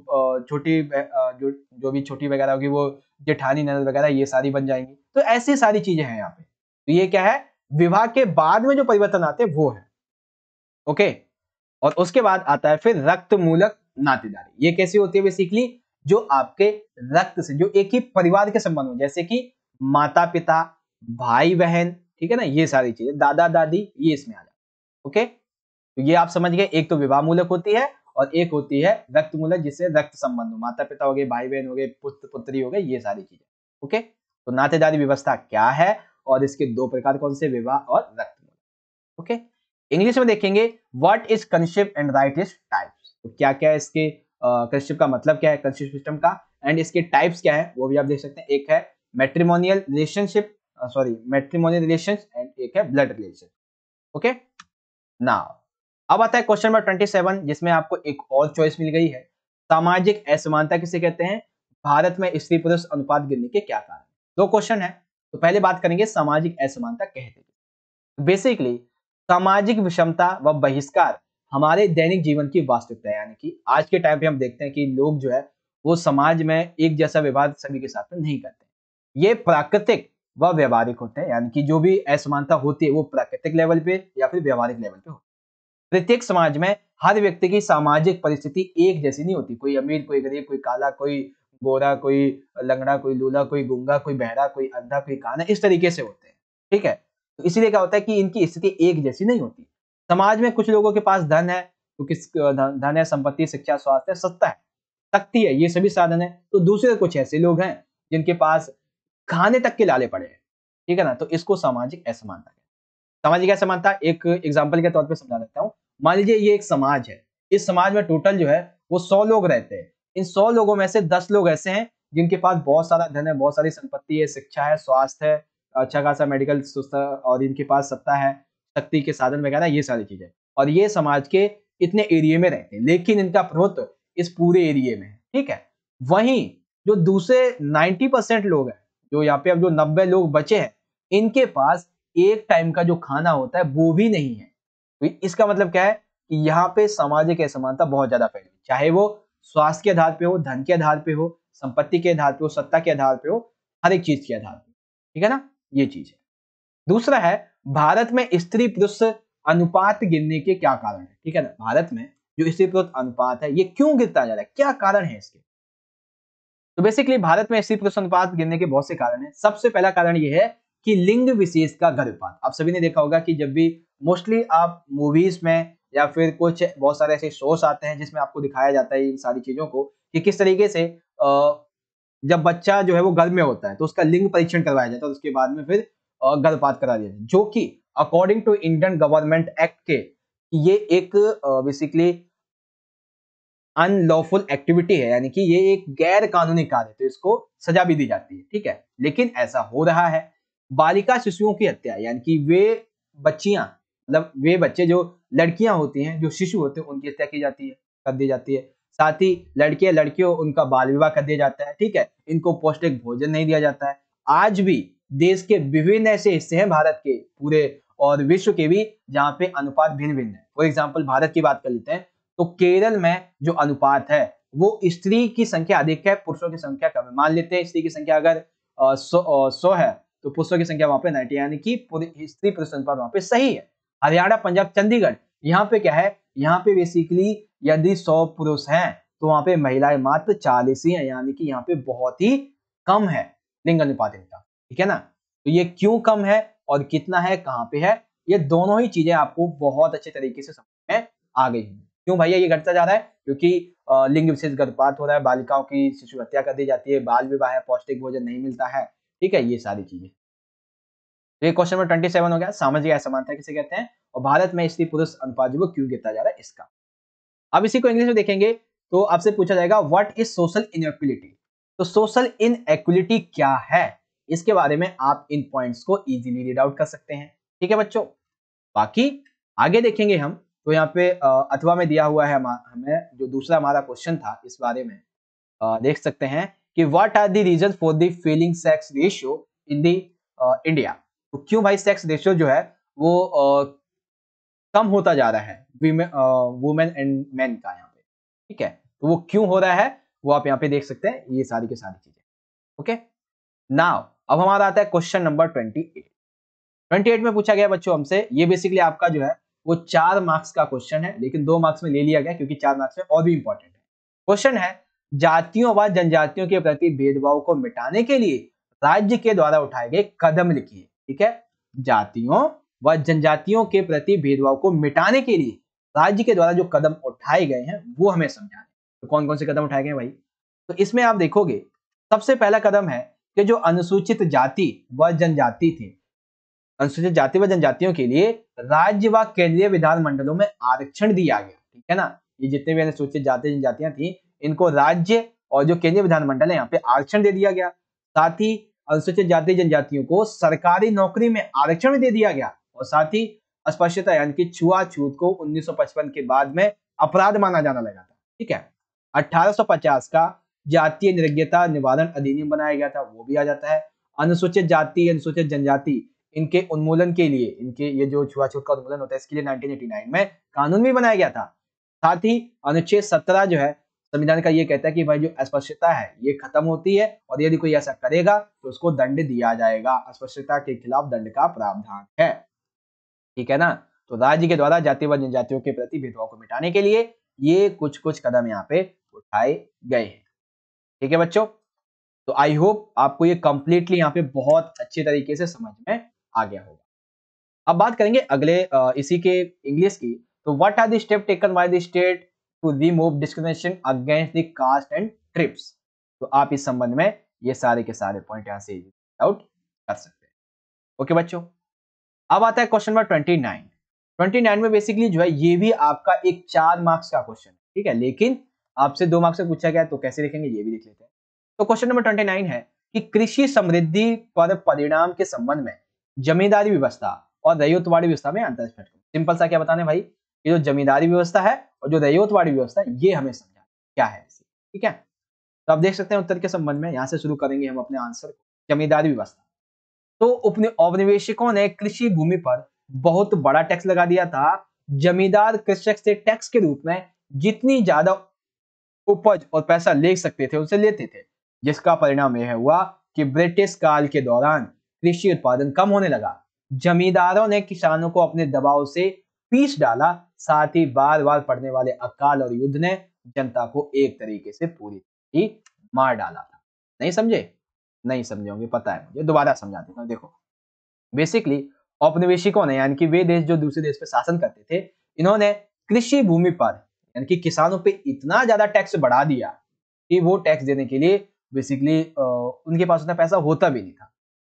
भी छोटी वगैरह होगी वो जेठानी, ननद वगैरह, ये सारी बन जाएंगी। तो ऐसी सारी चीजें हैं यहाँ पे। तो ये क्या है, विवाह के बाद में जो परिवर्तन आते हैं वो है। ओके, और उसके बाद आता है फिर रक्त मूलक नातेदारी। ये कैसी होती है? बेसिकली जो आपके रक्त से, जो एक ही परिवार के संबंध में, जैसे कि माता पिता, भाई बहन, ठीक है ना, ये सारी चीजें, दादा दादी, ये इसमें आ जाए। ओके, तो ये आप समझ गए। एक तो विवाह मूलक होती है और एक होती है रक्त मूलक, जिससे रक्त संबंध हो, माता पिता हो गए, भाई बहन हो गए, पुत्र पुत्री हो गए, ये सारी चीजें। ओके, तो नातेदारी व्यवस्था क्या है और इसके 2 प्रकार कौन से, विवाह और रक्त मूलक। ओके, इंग्लिश में देखेंगे what is kinship and write is types. तो क्या क्या है इसके, कंशिप का मतलब क्या है, कंशिप सिस्टम का, एंड इसके टाइप्स क्या है वो भी आप देख सकते हैं। एक है मैट्रिमोनियल रिलेशंस एंड एक है ब्लड रिलेशन। ओके, नाउ अब आता है क्वेश्चन नंबर 27, जिसमें आपको एक और चॉइस मिल गई है। सामाजिक असमानता किसे कहते हैं, भारत में स्त्री पुरुष अनुपात गिरने के क्या कारण। 2 क्वेश्चन है, तो पहले बात करेंगे सामाजिक असमानता कहते हैं। बेसिकली सामाजिक विषमता व बहिष्कार हमारे दैनिक जीवन की वास्तविकता है, यानी कि आज के टाइम पे हम देखते हैं कि लोग जो है वो समाज में एक जैसा व्यवहार सभी के साथ में नहीं करते। ये प्राकृतिक व व्यवहारिक होते हैं, यानी कि जो भी असमानता होती है वो प्राकृतिक लेवल पे या फिर व्यवहारिक लेवल पे होती है। प्रत्येक समाज में हर व्यक्ति की सामाजिक परिस्थिति एक जैसी नहीं होती। कोई अमीर, कोई गरीब, कोई काला, कोई गोरा, कोई लंगड़ा, कोई लूला, कोई गूंगा, कोई बहरा, कोई अंधा, कोई काना, इस तरीके से होते हैं। ठीक है, तो इसीलिए क्या होता है कि इनकी स्थिति एक जैसी नहीं होती। समाज में कुछ लोगों के पास धन है, तो धन है, संपत्ति, शिक्षा, स्वास्थ्य, सत्ता है, शक्ति है, ये सभी साधन है। तो दूसरे कुछ ऐसे लोग हैं जिनके पास खाने तक के लाले पड़े हैं। ठीक है ना, तो इसको सामाजिक असमानता है। सामाजिक असमानता एक एग्जाम्पल के तौर पे समझा देता हूँ। मान लीजिए ये एक समाज है, इस समाज में टोटल जो है वो 100 लोग रहते हैं। इन 100 लोगों में से 10 लोग ऐसे हैं जिनके पास बहुत सारा धन है, बहुत सारी संपत्ति है, शिक्षा है, स्वास्थ्य है, अच्छा खासा मेडिकल और इनके पास सत्ता है, शक्ति के साधन वगैरह, ये सारी चीजें। और ये समाज के इतने एरिया में रहते हैं, लेकिन इनका प्रभुत्व इस पूरे एरिया में है। ठीक है, वहीं जो दूसरे 90% लोग हैं, जो यहाँ पे अब जो 90 लोग बचे हैं, इनके पास एक टाइम का जो खाना होता है वो भी नहीं है। तो इसका मतलब क्या है कि यहाँ पे सामाजिक असमानता बहुत ज्यादा फैली, चाहे वो स्वास्थ्य के आधार पे हो, धन के आधार पे हो, संपत्ति के आधार पे हो, सत्ता के आधार पे हो, हर एक चीज के आधार पे। ठीक है ना, ये चीज है। दूसरा है भारत में स्त्री पुरुष अनुपात गिरने के क्या कारण है। ठीक है ना, भारत में जो स्त्री पुरुष अनुपात है ये क्यों गिरता जा रहा है, क्या कारण है इसके? तो बेसिकली भारत में स्त्री पुरुष अनुपात गिरने के बहुत से कारण हैं। सबसे पहला कारण ये है कि लिंग विशेष का गर्भपात। आप सभी ने देखा होगा कि जब भी मोस्टली आप मूवीज में या फिर कुछ बहुत सारे ऐसे शोज आते हैं जिसमें आपको दिखाया जाता है इन सारी चीजों को कि किस तरीके से जब बच्चा जो है वो गर्भ में होता है तो उसका लिंग परीक्षण करवाया जाता है और उसके बाद में फिर गर्भपात करा दिया जाता है, जो कि according to Indian government act के ये एक बेसिकली अनलॉफुल एक्टिविटी है, यानी कि ये एक गैर कानूनी कार्य है, तो इसको सजा भी दी जाती है। ठीक है, लेकिन ऐसा हो रहा है। बालिका शिशुओं की हत्या, यानी कि वे बच्चियां, मतलब वे बच्चे जो लड़कियां होती हैं, जो शिशु होते हैं, उनकी हत्या की जाती है, कर दी जाती है। साथ ही लड़कियों उनका बाल विवाह कर दिया जाता है। ठीक है, इनको पौष्टिक भोजन नहीं दिया जाता है। आज भी देश के विभिन्न ऐसे हिस्से हैं भारत के पूरे और विश्व के भी जहां पे अनुपात भिन्न भिन्न है। फॉर एग्जाम्पल भारत की बात कर लेते हैं तो केरल में जो अनुपात है वो स्त्री की संख्या अधिक है, पुरुषों की संख्या कम है। मान लेते हैं स्त्री की संख्या अगर 100 है तो पुरुषों की संख्या वहां पे 90, यानी कि स्त्री पुरुष अनुपात वहां पे सही है। हरियाणा, पंजाब, चंडीगढ़ यहाँ पे क्या है, यहाँ पे बेसिकली यदि 100 पुरुष हैं तो वहां पे महिलाएं मात्र 40 ही है, यानी कि यहाँ पे बहुत ही कम है लिंग अनुपात इनका। ठीक है ना, तो ये क्यों कम है और कितना है, कहाँ पे है, ये दोनों ही चीजें आपको बहुत अच्छे तरीके से समझ में आ गई है। क्यों भैया ये घटता जा रहा है? क्योंकि लिंग विशेष गर्भपात हो रहा है, बालिकाओं की शिशु हत्या कर दी जाती है, बाल विवाह है, पौष्टिक भोजन नहीं मिलता है। ठीक है, ये सारी चीजें। तो ये क्वेश्चन नंबर 27 हो गया, सामाजिक असमानता किसे कहते हैं और भारत में स्त्री पुरुष अनुपात जो क्यों गिरता जा रहा है इसका। अब इसी को इंग्लिश में देखेंगे तो आपसे पूछा जाएगा व्हाट इज सोशल इनइक्वालिटी। तो सोशल इनइक्वालिटी क्या है, इसके बारे में आप इन पॉइंट्स को इजीली रीड आउट कर सकते हैं। ठीक है बच्चों, बाकी आगे देखेंगे हम तो यहाँ पे अथवा में दिया हुआ है हमें जो दूसरा हमारा क्वेश्चन था इस बारे में देख सकते हैं कि what are the reason for the falling sex ratio in the India. तो क्यों भाई सेक्स रेशियो जो है वो कम होता जा रहा है वुमेन एंड मेन का यहाँ पे। ठीक है, तो वो क्यों हो रहा है वो आप यहाँ पे देख सकते हैं, ये सारी की सारी चीजें। ओके, नाउ अब हमारा आता है क्वेश्चन नंबर 28 में पूछा गया बच्चों हमसे, ये बेसिकली आपका जो है वो 4 मार्क्स का क्वेश्चन है, लेकिन 2 मार्क्स में ले लिया गया क्योंकि 4 मार्क्स में और भी इंपॉर्टेंट है। क्वेश्चन है जातियों व जनजातियों के प्रति भेदभाव को मिटाने के लिए राज्य के द्वारा उठाए गए कदम लिखिए। ठीक है, जातियों व जनजातियों के प्रति भेदभाव को मिटाने के लिए राज्य के द्वारा जो कदम उठाए गए हैं वो हमें समझाने। तो कौन कौन से कदम उठाए गए भाई? तो इसमें आप देखोगे सबसे पहला कदम है कि जो अनुसूचित जाति व जनजाति थे, अनुसूचित जाति व जनजातियों के लिए राज्य व केंद्रीय विधानमंडलों में आरक्षण दिया गया। ठीक है ना, ये जितने भी अनुसूचित जाति जनजातियां थी इनको राज्य और जो केंद्रीय विधानमंडल है यहाँ पे आरक्षण दे दिया गया। साथ ही अनुसूचित जाति जनजातियों को सरकारी नौकरी में आरक्षण दे दिया गया और साथ ही अस्पृश्यता यानी कि छुआछूत को 1955 के बाद में अपराध माना जाना लगा था। ठीक है, 1850 का जातीय निरंकुशता निवारण अधिनियम बनाया गया था, वो भी आ जाता है। अनुसूचित जाति अनुसूचित जनजाति इनके उन्मूलन के लिए, इनके ये जो छुआछूत का उन्मूलन होता है इसके लिए 1989 में कानून भी बनाया गया था। साथ ही अनुच्छेद 17 जो है संविधान का ये कहता है कि भाई जो अस्पृश्यता है ये खत्म होती है और यदि कोई ऐसा करेगा तो उसको दंड दिया जाएगा, अस्पृश्यता के खिलाफ दंड का प्रावधान है। ठीक है ना, तो राज्य के द्वारा जाति व जनजातियों के प्रति भेदभाव को मिटाने के लिए ये कुछ कदम यहाँ पे उठाए गए हैं। ठीक है बच्चों, तो आई होप आपको ये कंप्लीटली यहाँ पे बहुत अच्छे तरीके से समझ में आ गया होगा। अब बात करेंगे अगले इसी के इंग्लिश की। तो what are the step taken by the state to remove discrimination against the caste and tribes. तो आप इस संबंध में ये सारे के सारे पॉइंट यहाँ से आउट कर सकते हैं। ओके बच्चों, अब आता है क्वेश्चन नंबर 29 में बेसिकली जो है ये भी आपका एक 4 मार्क्स का क्वेश्चन है। ठीक है, लेकिन आपसे 2 मार्क्स से पूछा गया तो कैसे लिखेंगे ये भी देख लेते हैं। तो क्वेश्चन नंबर 29 है कि कृषि समृद्धि पर परिणाम के संबंध में जमींदारी व्यवस्था और रैयतवाड़ी व्यवस्था में अंतर स्पष्ट करो। सिंपल सा क्या बताने भाई, ये जो जमींदारी व्यवस्था है और जो रैयतवाड़ी व्यवस्था है ये हमें समझाना क्या है। ठीक है, तो आप देख सकते हैं उत्तर के संबंध में यहां से शुरू करेंगे हम अपने आंसर को। जमींदारी व्यवस्था, तो औपनिवेशिकों ने कृषि भूमि पर बहुत बड़ा टैक्स लगा दिया था। जमींदार कृषक से टैक्स के रूप में जितनी ज्यादा उपज और पैसा ले सकते थे उनसे लेते थे, जिसका परिणाम यह हुआ कि ब्रिटिश काल के दौरान कृषि उत्पादन कम होने लगा। जमींदारों ने किसानों को अपने दबाव से पीस डाला, साथ ही बार बार पड़ने वाले अकाल और युद्ध ने जनता को एक तरीके से पूरी ही मार डाला था। नहीं समझे? नहीं समझे होंगे, पता है मुझे, दोबारा समझा देता हूं। देखो, बेसिकली औपनिवेशिकों ने, यानी कि वे देश जो दूसरे देश पे शासन करते थे, इन्होंने कृषि भूमि पर यानी कि किसानों पे इतना ज्यादा टैक्स बढ़ा दिया कि वो टैक्स देने के लिए बेसिकली उनके पास उतना पैसा होता भी नहीं था।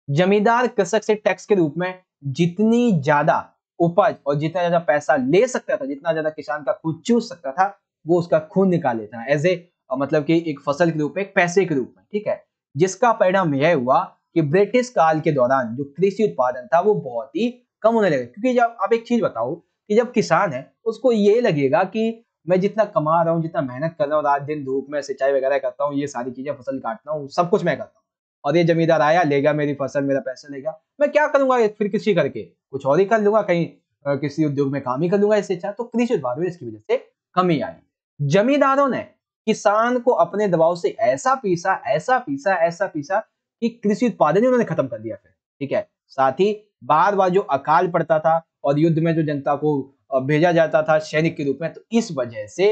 जमींदार कृषक से टैक्स के रूप में जितनी ज्यादा उपज और जितना ज्यादा पैसा ले सकता था, जितना ज्यादा किसान का खून चूस सकता था, वो उसका खून निकाल लेता है एज ए मतलब कि एक फसल के रूप में, एक पैसे के रूप में, ठीक है। जिसका परिणाम यह हुआ कि ब्रिटिश काल के दौरान जो कृषि उत्पादन था वो बहुत ही कम होने लगा। क्योंकि जब आप एक चीज बताओ कि जब किसान है उसको ये लगेगा कि मैं जितना कमा रहा हूँ, जितना मेहनत कर रहा हूँ, रात दिन धूप में सिंचाई वगैरह करता हूँ, ये सारी चीजें, फसल काटता हूँ, सब कुछ मैं करता हूँ, और ये जमींदार आया, लेगा मेरी फसल, मेरा पैसा लेगा, मैं क्या करूंगा फिर कृषि करके? कुछ और ही कर लूंगा, कहीं किसी उद्योग में काम ही कर लूंगा इससे अच्छा। तो कृषि उत्पादन में इसकी वजह से कमी आई। जमींदारों ने किसान को अपने दबाव से ऐसा पीसा, ऐसा पीसा, ऐसा पीसा कि कृषि उत्पादन ही उन्होंने खत्म कर दिया फिर, ठीक है। साथ ही बार बार जो अकाल पड़ता था और युद्ध में जो जनता को भेजा जाता था सैनिक के रूप में, तो इस वजह से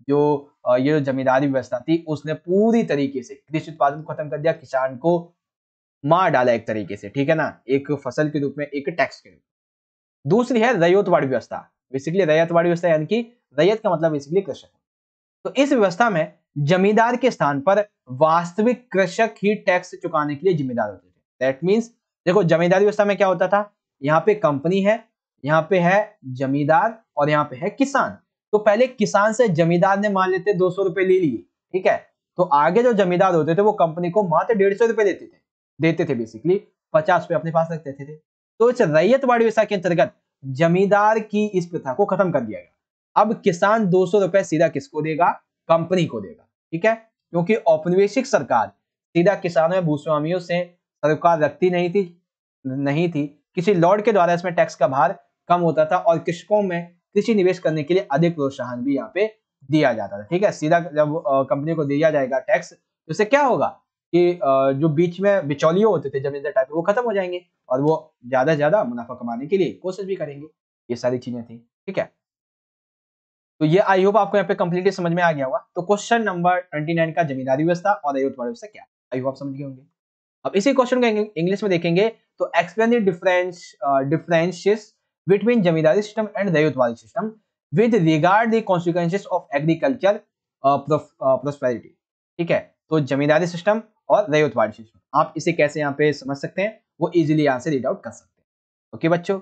जो ये जो जमींदारी व्यवस्था थी उसने पूरी तरीके से कृषि उत्पादन को खत्म कर दिया, किसान को मार डाला एक तरीके से, ठीक है ना, एक फसल के रूप में, एक टैक्स के रूप में। दूसरी है रैयतवाड़ी व्यवस्था। बेसिकली रैयतवाड़ी व्यवस्था यानी कि रैयत का मतलब बेसिकली कृषक। तो इस व्यवस्था में जमींदार के स्थान पर वास्तविक कृषक ही टैक्स चुकाने के लिए जिम्मेदार होते थे। दैट मींस देखो, जमींदारी व्यवस्था में क्या होता था, यहाँ पे कंपनी है, यहाँ पे है जमींदार और यहाँ पे है किसान। तो पहले किसान से जमींदार ने मान लेते 200 रुपए ले लिए, ठीक है। तो आगे जो जमींदार होते थे वो कंपनी को मात्र 150 रुपए देते थे बेसिकली 50 रुपए अपने पास रख देते थे। तो इस रैयतवाड़ी व्यवस्था के अंतर्गत जमींदार की इस प्रथा को खत्म कर दिया गया। अब किसान 200 रुपए सीधा किसको देगा? कंपनी को देगा, ठीक है। क्योंकि औपनिवेशिक सरकार सीधा किसानों या भूस्वामियों से सरकार रखती नहीं थी। किसी लॉर्ड के द्वारा इसमें टैक्स का भार कम होता था और कृषकों में कृषि निवेश करने के लिए अधिक प्रोत्साहन भी यहाँ पे दिया जाता था, ठीक है। सीधा जब कंपनी को दिया जाएगा टैक्स, तो इससे क्या होगा कि जो बीच में बिचौलियों होते थे जमींदार टाइप, वो खत्म हो जाएंगे और वो ज्यादा से ज्यादा मुनाफा कमाने के लिए कोशिश भी करेंगे। ये सारी चीजें थी, ठीक है। तो ये आई होप आपको यहाँ पे कंप्लीटली समझ में आ गया होगा। तो क्वेश्चन नंबर 29 का जमींदारी व्यवस्था और रैयतवाड़ी व्यवस्था क्या, आई होप आप समझ गए होंगे। अब इसी क्वेश्चन को इंग्लिश में देखेंगे तो explain the differences between zamindari system and ryotwari system with regard the consequences of agriculture prosperity, ठीक है। तो जमींदारी सिस्टम और रैयतवाड़ी सिस्टम, आप इसे कैसे यहाँ पे समझ सकते हैं, वो इजीली यहाँ से रीड आउट कर सकते हैं। ओके बच्चों,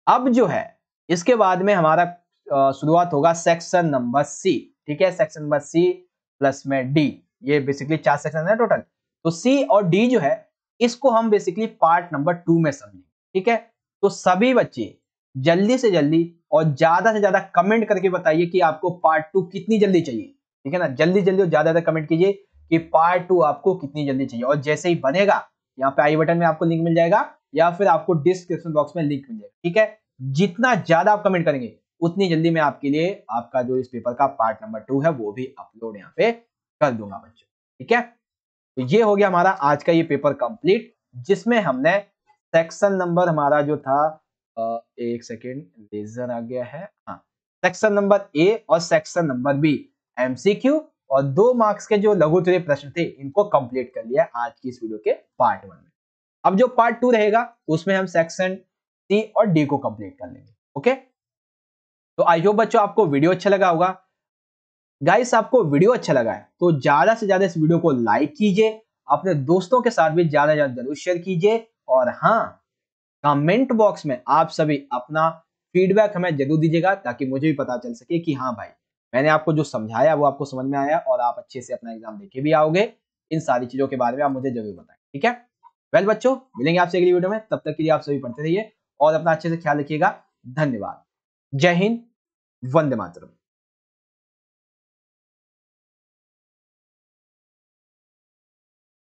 अब जो है इसके बाद में हमारा शुरुआत होगा सेक्शन नंबर सी, ठीक है। सेक्शन नंबर सी प्लस में डी, ये बेसिकली 4 सेक्शन है टोटल। तो सी और डी जो है इसको हम बेसिकली पार्ट नंबर 2 में समझेंगे, ठीक है। तो सभी बच्चे जल्दी से जल्दी और ज्यादा से ज्यादा कमेंट करके बताइए कि आपको पार्ट 2 कितनी जल्दी चाहिए, ठीक है ना। जल्दी जल्दी और ज्यादा कमेंट कीजिए कि पार्ट 2 आपको कितनी जल्दी चाहिए, और जैसे ही बनेगा यहाँ पे आई बटन में आपको लिंक मिल जाएगा या फिर आपको डिस्क्रिप्शन बॉक्स में लिंक मिल जाएगा, ठीक है। जितना ज्यादा आप कमेंट करेंगे उतनी जल्दी मैं आपके लिए आपका जो इस पेपर का पार्ट नंबर 2 है वो भी अपलोड यहाँ पे कर दूंगा बच्चों, ठीक है। तो ये हो गया हमारा आज का ये पेपर कंप्लीट, जिसमें हमने सेक्शन नंबर हमारा जो था एक सेकेंड, लेजर आ गया है, हाँ, सेक्शन नंबर ए और सेक्शन नंबर बी एमसीक्यू और 2 मार्क्स के जो लघु उत्तरीय प्रश्न थे इनको कंप्लीट कर लिया आज की इस वीडियो के पार्ट 1 में। अब जो पार्ट 2 रहेगा उसमें हम सेक्शन सी और डी को कंप्लीट कर लेंगे, ओके। तो आई होप बच्चों आपको वीडियो अच्छा लगा होगा। गाइस, आपको वीडियो अच्छा लगा है तो ज्यादा से ज्यादा इस वीडियो को लाइक कीजिए, अपने दोस्तों के साथ भी ज्यादा से ज्यादा जरूर शेयर कीजिए, और हाँ, कमेंट बॉक्स में आप सभी अपना फीडबैक हमें जरूर दीजिएगा ताकि मुझे भी पता चल सके कि हाँ भाई, मैंने आपको जो समझाया वो आपको समझ में आया और आप अच्छे से अपना एग्जाम देके भी आओगे। इन सारी चीजों के बारे में आप मुझे जरूर बताएं, ठीक है। वेल बच्चों, मिलेंगे आपसे अगली वीडियो में, तब तक के लिए आप सभी पढ़ते रहिए और अपना अच्छे से ख्याल रखिएगा। धन्यवाद। जय हिंद, वंदे मातरम।